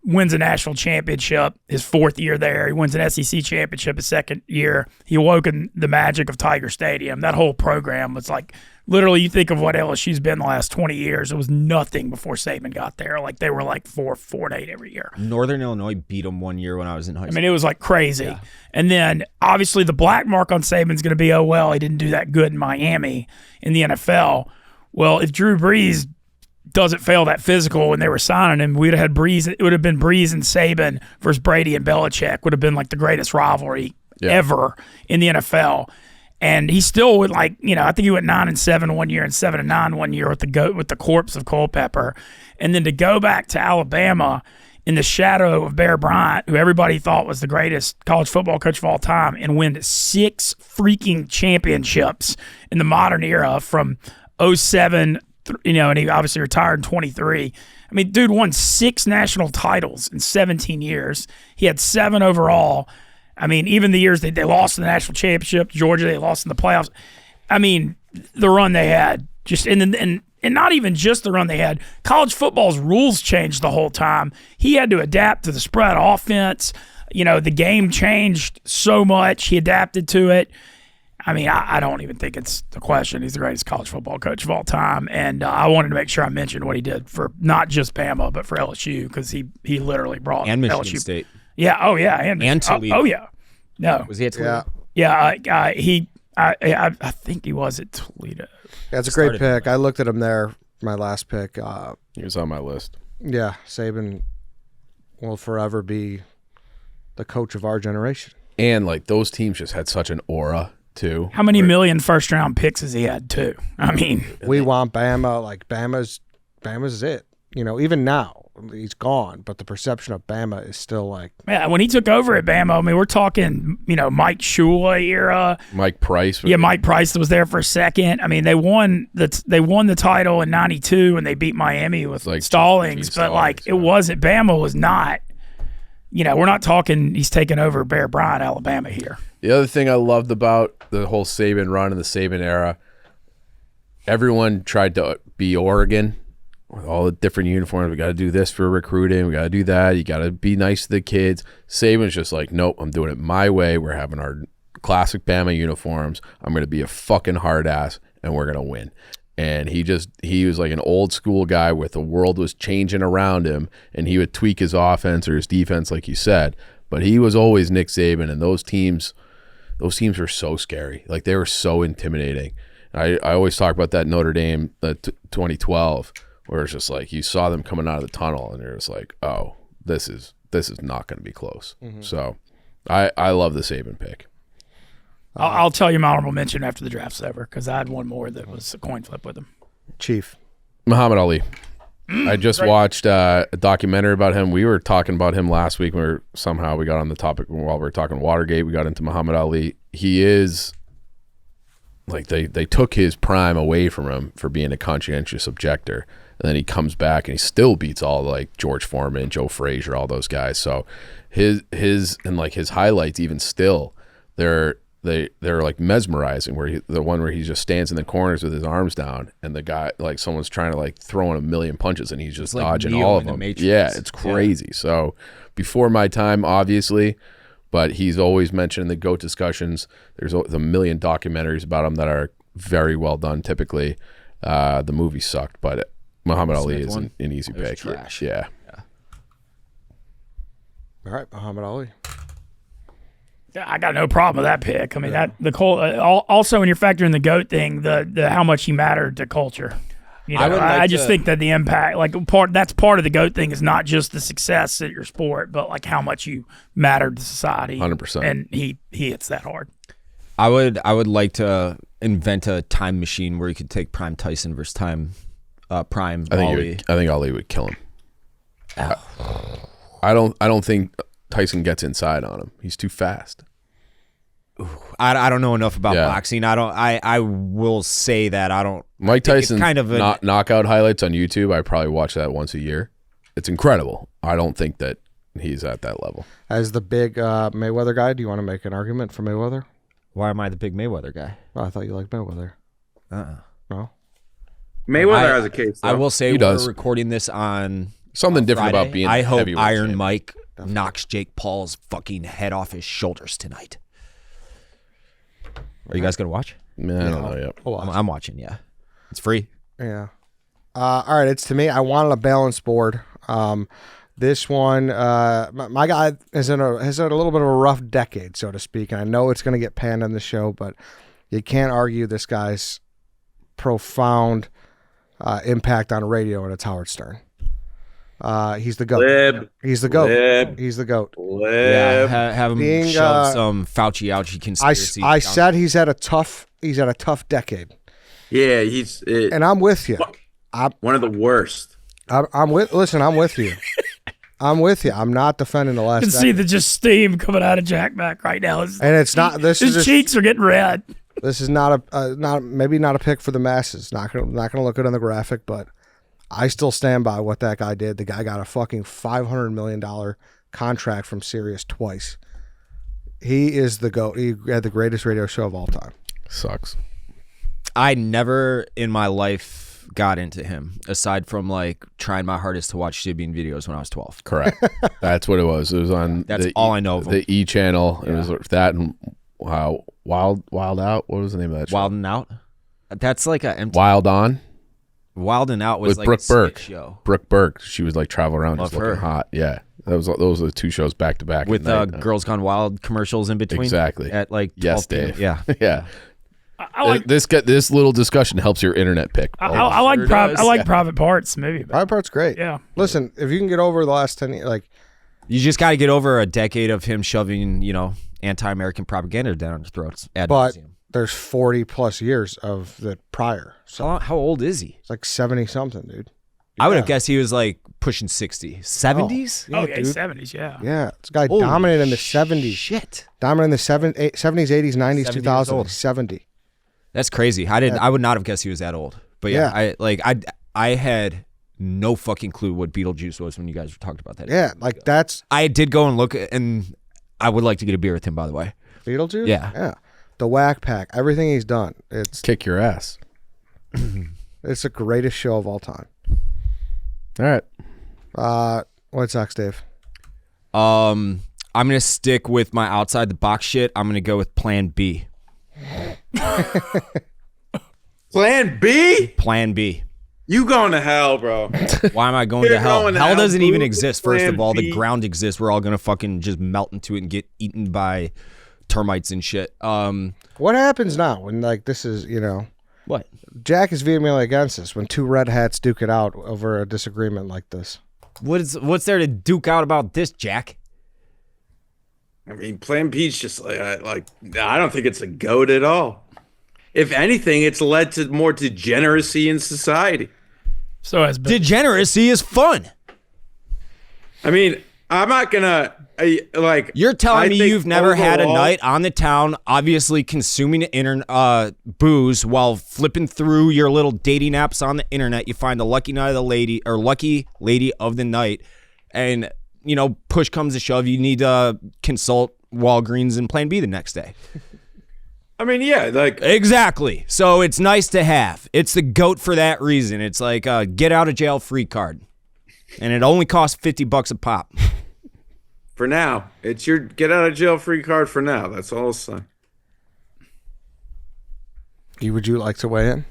wins a national championship his 4th year there. He wins an SEC championship his 2nd year. He awoken the magic of Tiger Stadium. That whole program was like, literally, you think of what LSU's been the last 20 years. It was nothing before Saban got there. Like, they were like 4-8 every year. Northern Illinois beat them one year when I was in high school. I mean, it was like crazy. Yeah. And then, obviously, the black mark on Saban's going to be, oh, well, he didn't do that good in Miami in the NFL. Well, if Drew Brees doesn't fail that physical when they were signing him, we'd have had Brees. It would have been Brees and Saban versus Brady and Belichick. Would have been like the greatest rivalry ever in the NFL. And he still would, like, you know, I think he went 9-7 one year and 7-9 one year with the corpse of Culpepper. And then to go back to Alabama in the shadow of Bear Bryant, who everybody thought was the greatest college football coach of all time, and win 6 freaking championships in the modern era from 07, you know, and he obviously retired in 23. I mean, dude won 6 national titles in 17 years. He had 7 overall. I mean, even the years they lost in the national championship, Georgia, they lost in the playoffs. I mean, the run they had, just and not even just the run they had. College football's rules changed the whole time. He had to adapt to the spread offense. You know, the game changed so much. He adapted to it. I mean, I don't even think it's the question. He's the greatest college football coach of all time, and I wanted to make sure I mentioned what he did for not just Bama but for LSU, because he literally brought and Michigan LSU. State. Yeah. Oh yeah. And Toledo. Oh yeah. No. Was he at Toledo? Yeah. I think he was at Toledo. That's a great pick. I looked at him there. My last pick. He was on my list. Yeah, Saban will forever be the coach of our generation. And like those teams just had such an aura too. How many million first-round picks has he had too? I mean, we want Bama. Like Bama's it. You know, even now he's gone, but the perception of Bama is still like. Yeah, when he took over at Bama, I mean, we're talking, you know, Mike Shula era. Mike Price. Yeah, Mike Price was there for a second. I mean, they won the title in '92 and they beat Miami with like Stallings, but like it wasn't. Bama was not. You know, we're not talking. He's taking over Bear Bryant, Alabama here. The other thing I loved about the whole Saban run and the Saban era, everyone tried to be Oregon with all the different uniforms. We got to do this for recruiting. We got to do that. You got to be nice to the kids. Saban's just like, nope, I'm doing it my way. We're having our classic Bama uniforms. I'm going to be a fucking hard ass, and we're going to win. And he was like an old school guy with the world was changing around him, and he would tweak his offense or his defense, like you said. But he was always Nick Saban, and those teams were so scary. Like they were so intimidating. I always talk about that Notre Dame 2012, where it's just like you saw them coming out of the tunnel, and you're just like, oh, this is not going to be close. Mm-hmm. So I love the Saban pick. I'll tell you my honorable mention after the draft's over, because I had one more that was a coin flip with him. Chief. Muhammad Ali. I just watched a documentary about him. We were talking about him last week. Somehow we got on the topic while we were talking Watergate. We got into Muhammad Ali. He is like they took his prime away from him for being a conscientious objector, and then he comes back and he still beats all like George Foreman, Joe Frazier, all those guys. So his and like his highlights even still they're like mesmerizing, where the one where he just stands in the corners with his arms down, and the guy, like someone's trying to like throw in a million punches and he's just like dodging Neo all of in the them. Matrix. Yeah, it's crazy. Yeah. So before my time, obviously, but he's always mentioned in the GOAT discussions. There's a million documentaries about him that are very well done. Typically, the movie sucked, but Muhammad Ali is an easy pick. Trash. Yeah. All right, Muhammad Ali. I got no problem with that pick. I mean, also when you're factoring the GOAT thing, the how much he mattered to culture. You know, I just think that the impact, like that's part of the GOAT thing, is not just the success at your sport, but like how much you mattered to society. 100%. And he hits that hard. I would like to invent a time machine where you could take Prime Tyson versus Prime Ali. I think Ali would kill him. I don't think Tyson gets inside on him. He's too fast. I don't know enough about boxing. I will say that I don't. Mike Tyson's kind of knockout highlights on YouTube. I probably watch that once a year. It's incredible. I don't think that he's at that level. As the big Mayweather guy, do you want to make an argument for Mayweather? Why am I the big Mayweather guy? Oh, I thought you liked Mayweather. No? Mayweather has a case. Though. I will say He does. we're recording this on Something different Friday. about being. I hope heavyweight Iron champion. Mike knocks Jake Paul's fucking head off his shoulders tonight. Are you guys gonna watch? Man, I don't know yet. Oh, I'm watching. Yeah, it's free. yeah. All right, it's to me. I wanted a balanced board. This one, my guy has had a little bit of a rough decade, so to speak, and I know it's going to get panned on the show, but you can't argue this guy's profound impact on radio, and it's Howard Stern. He's the GOAT. Lib. He's the GOAT. Lib. He's the GOAT. Lib. Have him Being, shove some Fauci-ouchy conspiracy. I said he's had a tough decade, Yeah, he's and I'm with you. one of the worst. I'm with. Listen, I'm with you. I'm with you. I'm not defending the You last. can see the just steam coming out of Jack Mac right now. and it's not. This His is just, cheeks are getting red. this is not maybe not a pick for the masses. Not gonna look good on the graphic, but I still stand by what that guy did. The guy got a fucking $500 million contract from Sirius twice. He is the GOAT. He had the greatest radio show of all time. Sucks. I never in my life got into him, aside from like trying my hardest to watch Shibian videos when I was 12. Correct. That's what it was. It was on. That's all I know of him. The E channel. It was that and Wild Out. What was the name of that show? Wild and Out. That's like a empty. Wild On Wild and Out was with like Brooke a skit Burke. show Brooke Burke. She was like traveling around Love just looking her. hot. Yeah. Those are the two shows back to back with at night. Girls Gone Wild commercials in between. Exactly. At like 12 Yes, p.m. Dave. Yeah. Yeah. I like This little discussion helps your internet pick. I like sure private. I does. like private parts maybe. But Private Part's great. yeah. Listen, if you can get over the last 10 years, like You just got to get over a decade of him shoving, anti-American propaganda down our throats. Ad but nauseam. there's 40 plus years of the prior. So How old is he? it's like 70 something, dude. I would have guessed he was like pushing 60. 70s? Oh yeah, dude. 70s. Yeah. Yeah, this guy Holy dominated in the 70s. Shit. Dominated in the 70s, 80s, 90s, 70 years 2000s, old. 70. That's crazy. I would not have guessed he was that old. But yeah, I had no fucking clue what Beetlejuice was when you guys talked about that. Yeah, like that's I did go and look, and I would like to get a beer with him, by the way. Beetlejuice. Yeah. Yeah. The Whack Pack, everything he's done. Kick your ass. It's the greatest show of all time. All right. What's next, Dave? I'm gonna stick with my outside the box shit. I'm gonna go with Plan B. Plan B? Plan B. You going to hell, bro? Why am I going You're to hell? going to Hell hell, doesn't even dude. exist. First Plan of all, the B. ground exists. We're all gonna fucking just melt into it and get eaten by termites and shit. What happens now when like this is What? Jack is vehemently against this when two red hats duke it out over a disagreement like this. What's there to duke out about this, Jack? I mean, Plan B's just I don't think it's a GOAT at all. If anything, it's led to more degeneracy in society. So has been. Degeneracy is fun. I mean, I'm not gonna You're telling I me think you've never had a overall- night on the town, obviously consuming booze while flipping through your little dating apps on the internet. You find the lucky lady of the night, and push comes to shove, you need to consult Walgreens and Plan B the next day. I mean, yeah, Exactly. So it's nice to have. It's the GOAT for that reason. It's like a get out of jail free card, and it only costs $50 a pop. for now, it's your get out of jail free card for now. That's all I'll say. Would you like to weigh in?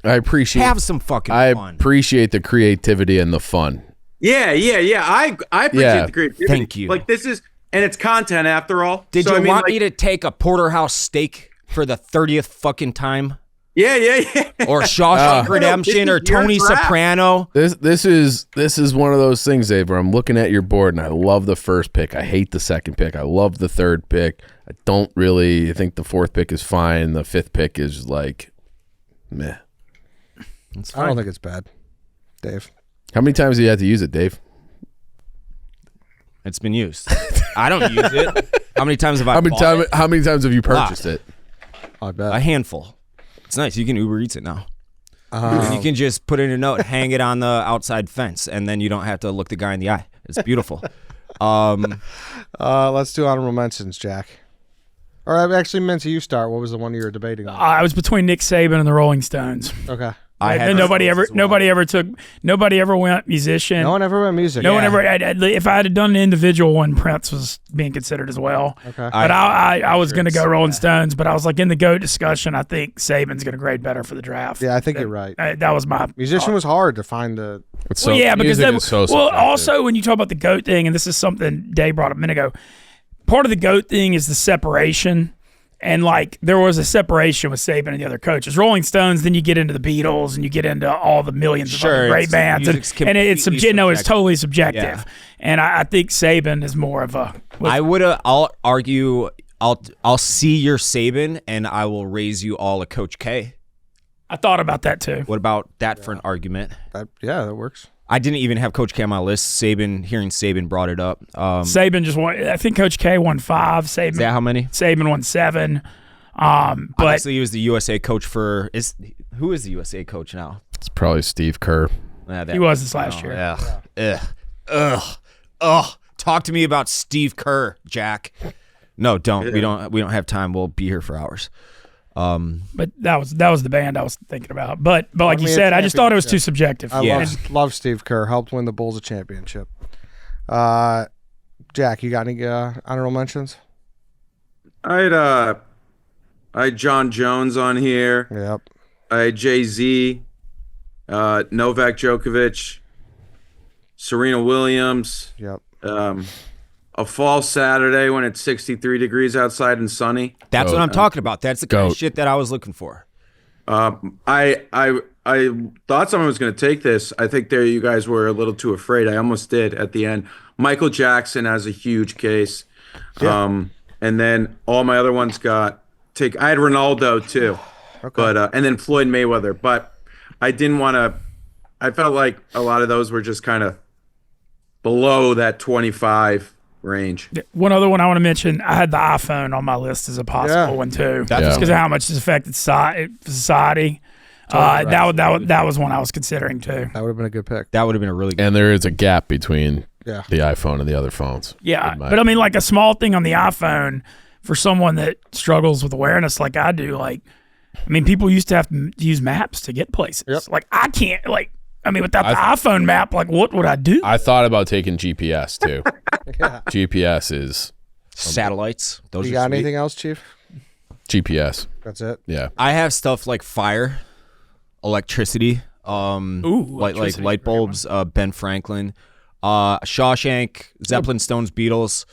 I appreciate. Have some fucking I fun. appreciate the creativity and the fun. Yeah. I appreciate Yeah. the creativity. Thank you. Like this is, and it's content after all. Did So, you I mean, want like, me to take a porterhouse steak for the 30th fucking time? Yeah. Or Shawshank Redemption, this or is your Tony draft. Soprano? This is one of those things, Dave, where I'm looking at your board and I love the first pick. I hate the second pick. I love the third pick. I don't really think the fourth pick is fine. The fifth pick is like, meh. I don't think it's bad, Dave. How many times do you have to use it, Dave? It's been used. I don't use it. How many times have I bought it? How many times have you purchased Lot. it? I bet. A handful. It's nice. You can Uber Eats it now. And you can just put in a note, hang it on the outside fence, and then you don't have to look the guy in the eye. It's beautiful. Let's do honorable mentions, Jack. Or actually, Mintzy, you start. What was the one you were debating on? I was between Nick Saban and the Rolling Stones. Okay. And nobody ever went musician. No one ever went music. No one ever. If I had done an individual one, Prince was being considered as well. Okay. But I was going to go Rolling Stones, but I was like in the GOAT discussion. I think Saban's going to grade better for the draft. Yeah, I think you're right. That was my Musician was hard to find the. So, well, yeah, because music is so subjective. also when you talk about the GOAT thing, and this is something Dave brought up a minute ago, part of the GOAT thing is the separation. And like there was a separation with Saban and the other coaches. Rolling Stones, then you get into the Beatles and you get into all the millions of other great bands, and it's it's totally subjective. Yeah. And I think Saban is more of a. I'll argue. I'll see your Saban, and I will raise you all a Coach K. I thought about that too. What about that for an argument? That works. I didn't even have Coach K on my list. Hearing Saban brought it up. Saban just won. I think Coach K won 5. Saban. Is that how many? Saban won 7. But obviously, he was the USA coach for. Who is the USA coach now? It's probably Steve Kerr. He was this last year. Talk to me about Steve Kerr, Jack. No, don't. Yeah. We don't have time. We'll be here for hours. But that was the band I was thinking about. But like you said, I just thought it was too subjective. I love Steve Kerr. Helped win the Bulls a championship. Jack, you got any honorable mentions? I had John Jones on here. Yep. I had Jay-Z, Novak Djokovic, Serena Williams. Yep. A fall Saturday when it's 63 degrees outside and sunny. That's what I'm talking about. That's the kind of shit that I was looking for. I thought someone was going to take this. I think you guys were a little too afraid. I almost did at the end. Michael Jackson has a huge case. Yeah. And then all my other ones I had Ronaldo too. Okay. But and then Floyd Mayweather. But I didn't want to. I felt like a lot of those were just kind of below that 25 range. One other one I want to mention, I had the iPhone on my list as a possible one too. That's just because of how much it's affected society. That was one I was considering too. That would have been a good pick. That would have been a really good And there is a gap between the iPhone and the other phones. Yeah, but I mean, like a small thing on the iPhone for someone that struggles with awareness like I do, people used to have to use maps to get places. Yep. Like I can't, without the iPhone map, what would I do? I thought about taking GPS too. Yeah. GPS is satellites. Those you are got sweet. anything else, Chief? GPS. That's it. Yeah. I have stuff like fire, electricity, like light bulbs, Ben Franklin, Shawshank, Zeppelin, Stones, Beatles.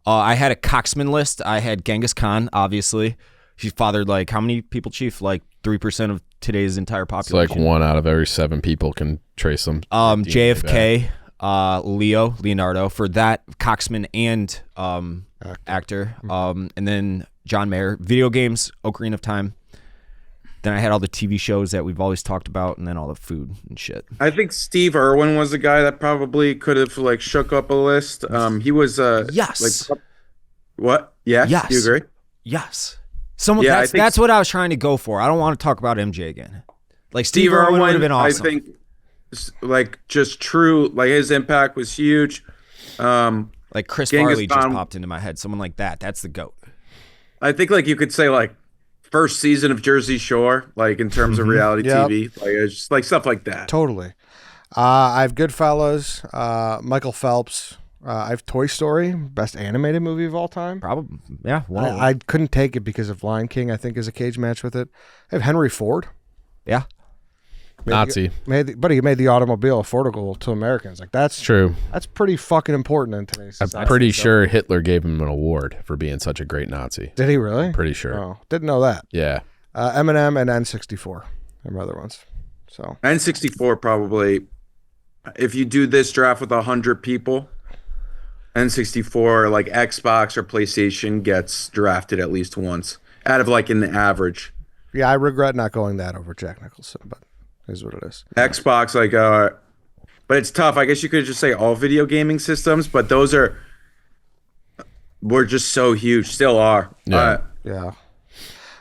I had a Coxman list. I had Genghis Khan, obviously. He fathered how many people, Chief? 3% of today's entire population. It's 1 out of every 7 people can trace them. JFK, Leonardo for that, Coxman and actor. And then John Mayer. Video games, Ocarina of Time. Then I had all the TV shows that we've always talked about, and then all the food and shit. I think Steve Irwin was a guy that probably could have shook up a list. He was yes. What? Yes. Yes. You agree? Yes. That's what I was trying to go for. I don't want to talk about MJ again. Steve Irwin would have been awesome. I think just true. His impact was huge. Chris Farley just popped into my head. Someone like that. That's the GOAT. I think you could say first season of Jersey Shore, in terms of reality TV, it's just stuff like that. Totally. I have Goodfellas, Michael Phelps. I have Toy Story, best animated movie of all time. Probably, yeah. I couldn't take it because of Lion King, I think, is a cage match with it. I have Henry Ford. Yeah. Nazi. But he made the automobile affordable to Americans. That's true. That's pretty fucking important in today's society. I'm pretty sure Hitler gave him an award for being such a great Nazi. Did he really? I'm pretty sure. Oh, didn't know that. Yeah. Eminem and N64 are my other ones. So N64 probably, if you do this draft with 100 people, N64 Xbox or PlayStation gets drafted at least once out of an average. Yeah, I regret not going that over Jack Nicholson, but is what it is. Xbox, but it's tough. I guess you could just say all video gaming systems, but those were just so huge, still are. Yeah. Yeah.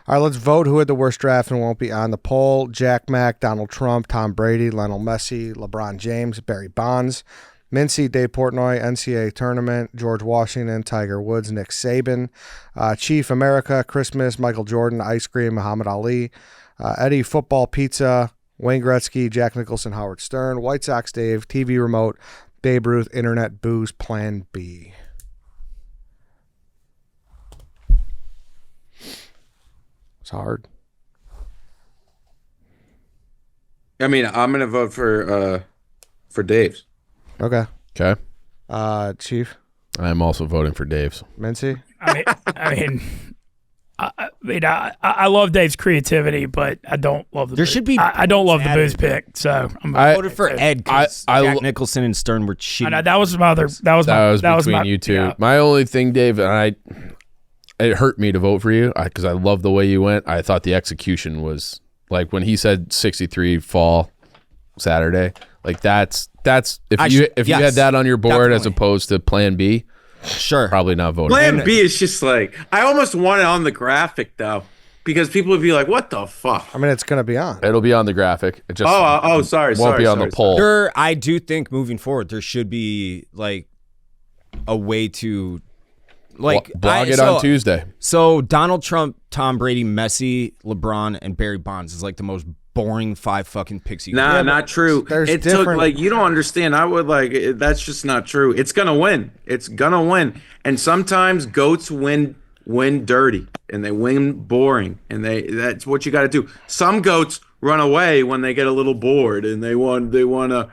All right, let's vote who had the worst draft and won't be on the poll. Jack Mac, Donald Trump, Tom Brady, Lionel Messi, LeBron James, Barry Bonds, Mintzy, Dave Portnoy, NCAA Tournament, George Washington, Tiger Woods, Nick Saban, Chief America, Christmas, Michael Jordan, Ice Cream, Muhammad Ali, Eddie, Football, Pizza, Wayne Gretzky, Jack Nicholson, Howard Stern, White Sox Dave, TV Remote, Babe Ruth, Internet, Booze, Plan B. It's hard. I mean, I'm gonna vote for Dave's. Okay. Okay. Chief, I am also voting for Dave's. Mincy. I love Dave's creativity, but I don't love the. There booze. should be I don't love the added. booze pick, so I voted for Ed because I- Jack Nicholson and Stern were cheating. I know that was my other. That was Between my, you two. yeah. My only thing, Dave, and it hurt me to vote for you because I love the way you went. I thought the execution was like when he said 63 fall Saturday. Like that's if you had that on your board as definitely. opposed to Plan B, Sure. probably not voting. Plan B is just like I almost want it on the graphic though, because people would be like, "What the fuck?" I mean, it's going to be on. It'll be on the graphic. It just Sorry, won't be on the poll. There, I do think moving forward there should be like a way to like blog it on Tuesday. So Donald Trump, Tom Brady, Messi, LeBron, and Barry Bonds is like the most boring 5 fucking picks you Nah, can. not true. there's It took different- like you don't understand. I would that's just not true. It's gonna win. It's gonna win. And sometimes goats win dirty and they win boring, and that's what you got to do. Some goats run away when they get a little bored and they want to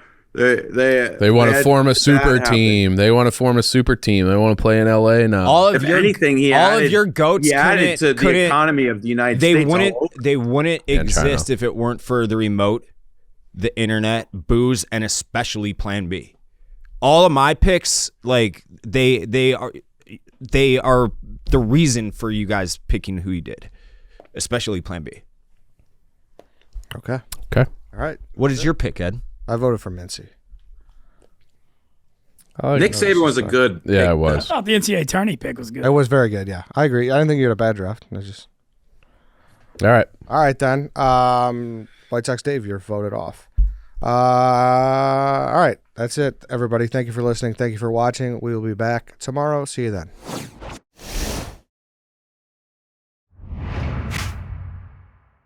form a super team. They want to form a super team. They want to play in LA now. All of If your anything, all of your goats he added to the couldn't economy of the United they States. wouldn't all over. they wouldn't exist China. if it weren't for the remote, the internet, booze, and especially Plan B. All of my picks, like they are the reason for you guys picking who you did, especially Plan B. Okay. Okay. All right. What is your pick, Ed? I voted for Mincy. Nick Saban was a good. Yeah, it I was. thought the NCAA tourney pick was good. It was very good. Yeah, I agree. I didn't think you had a bad draft. I just. All right. All right then. White Sox Dave, you're voted off. All right. That's it, everybody. Thank you for listening. Thank you for watching. We will be back tomorrow. See you then.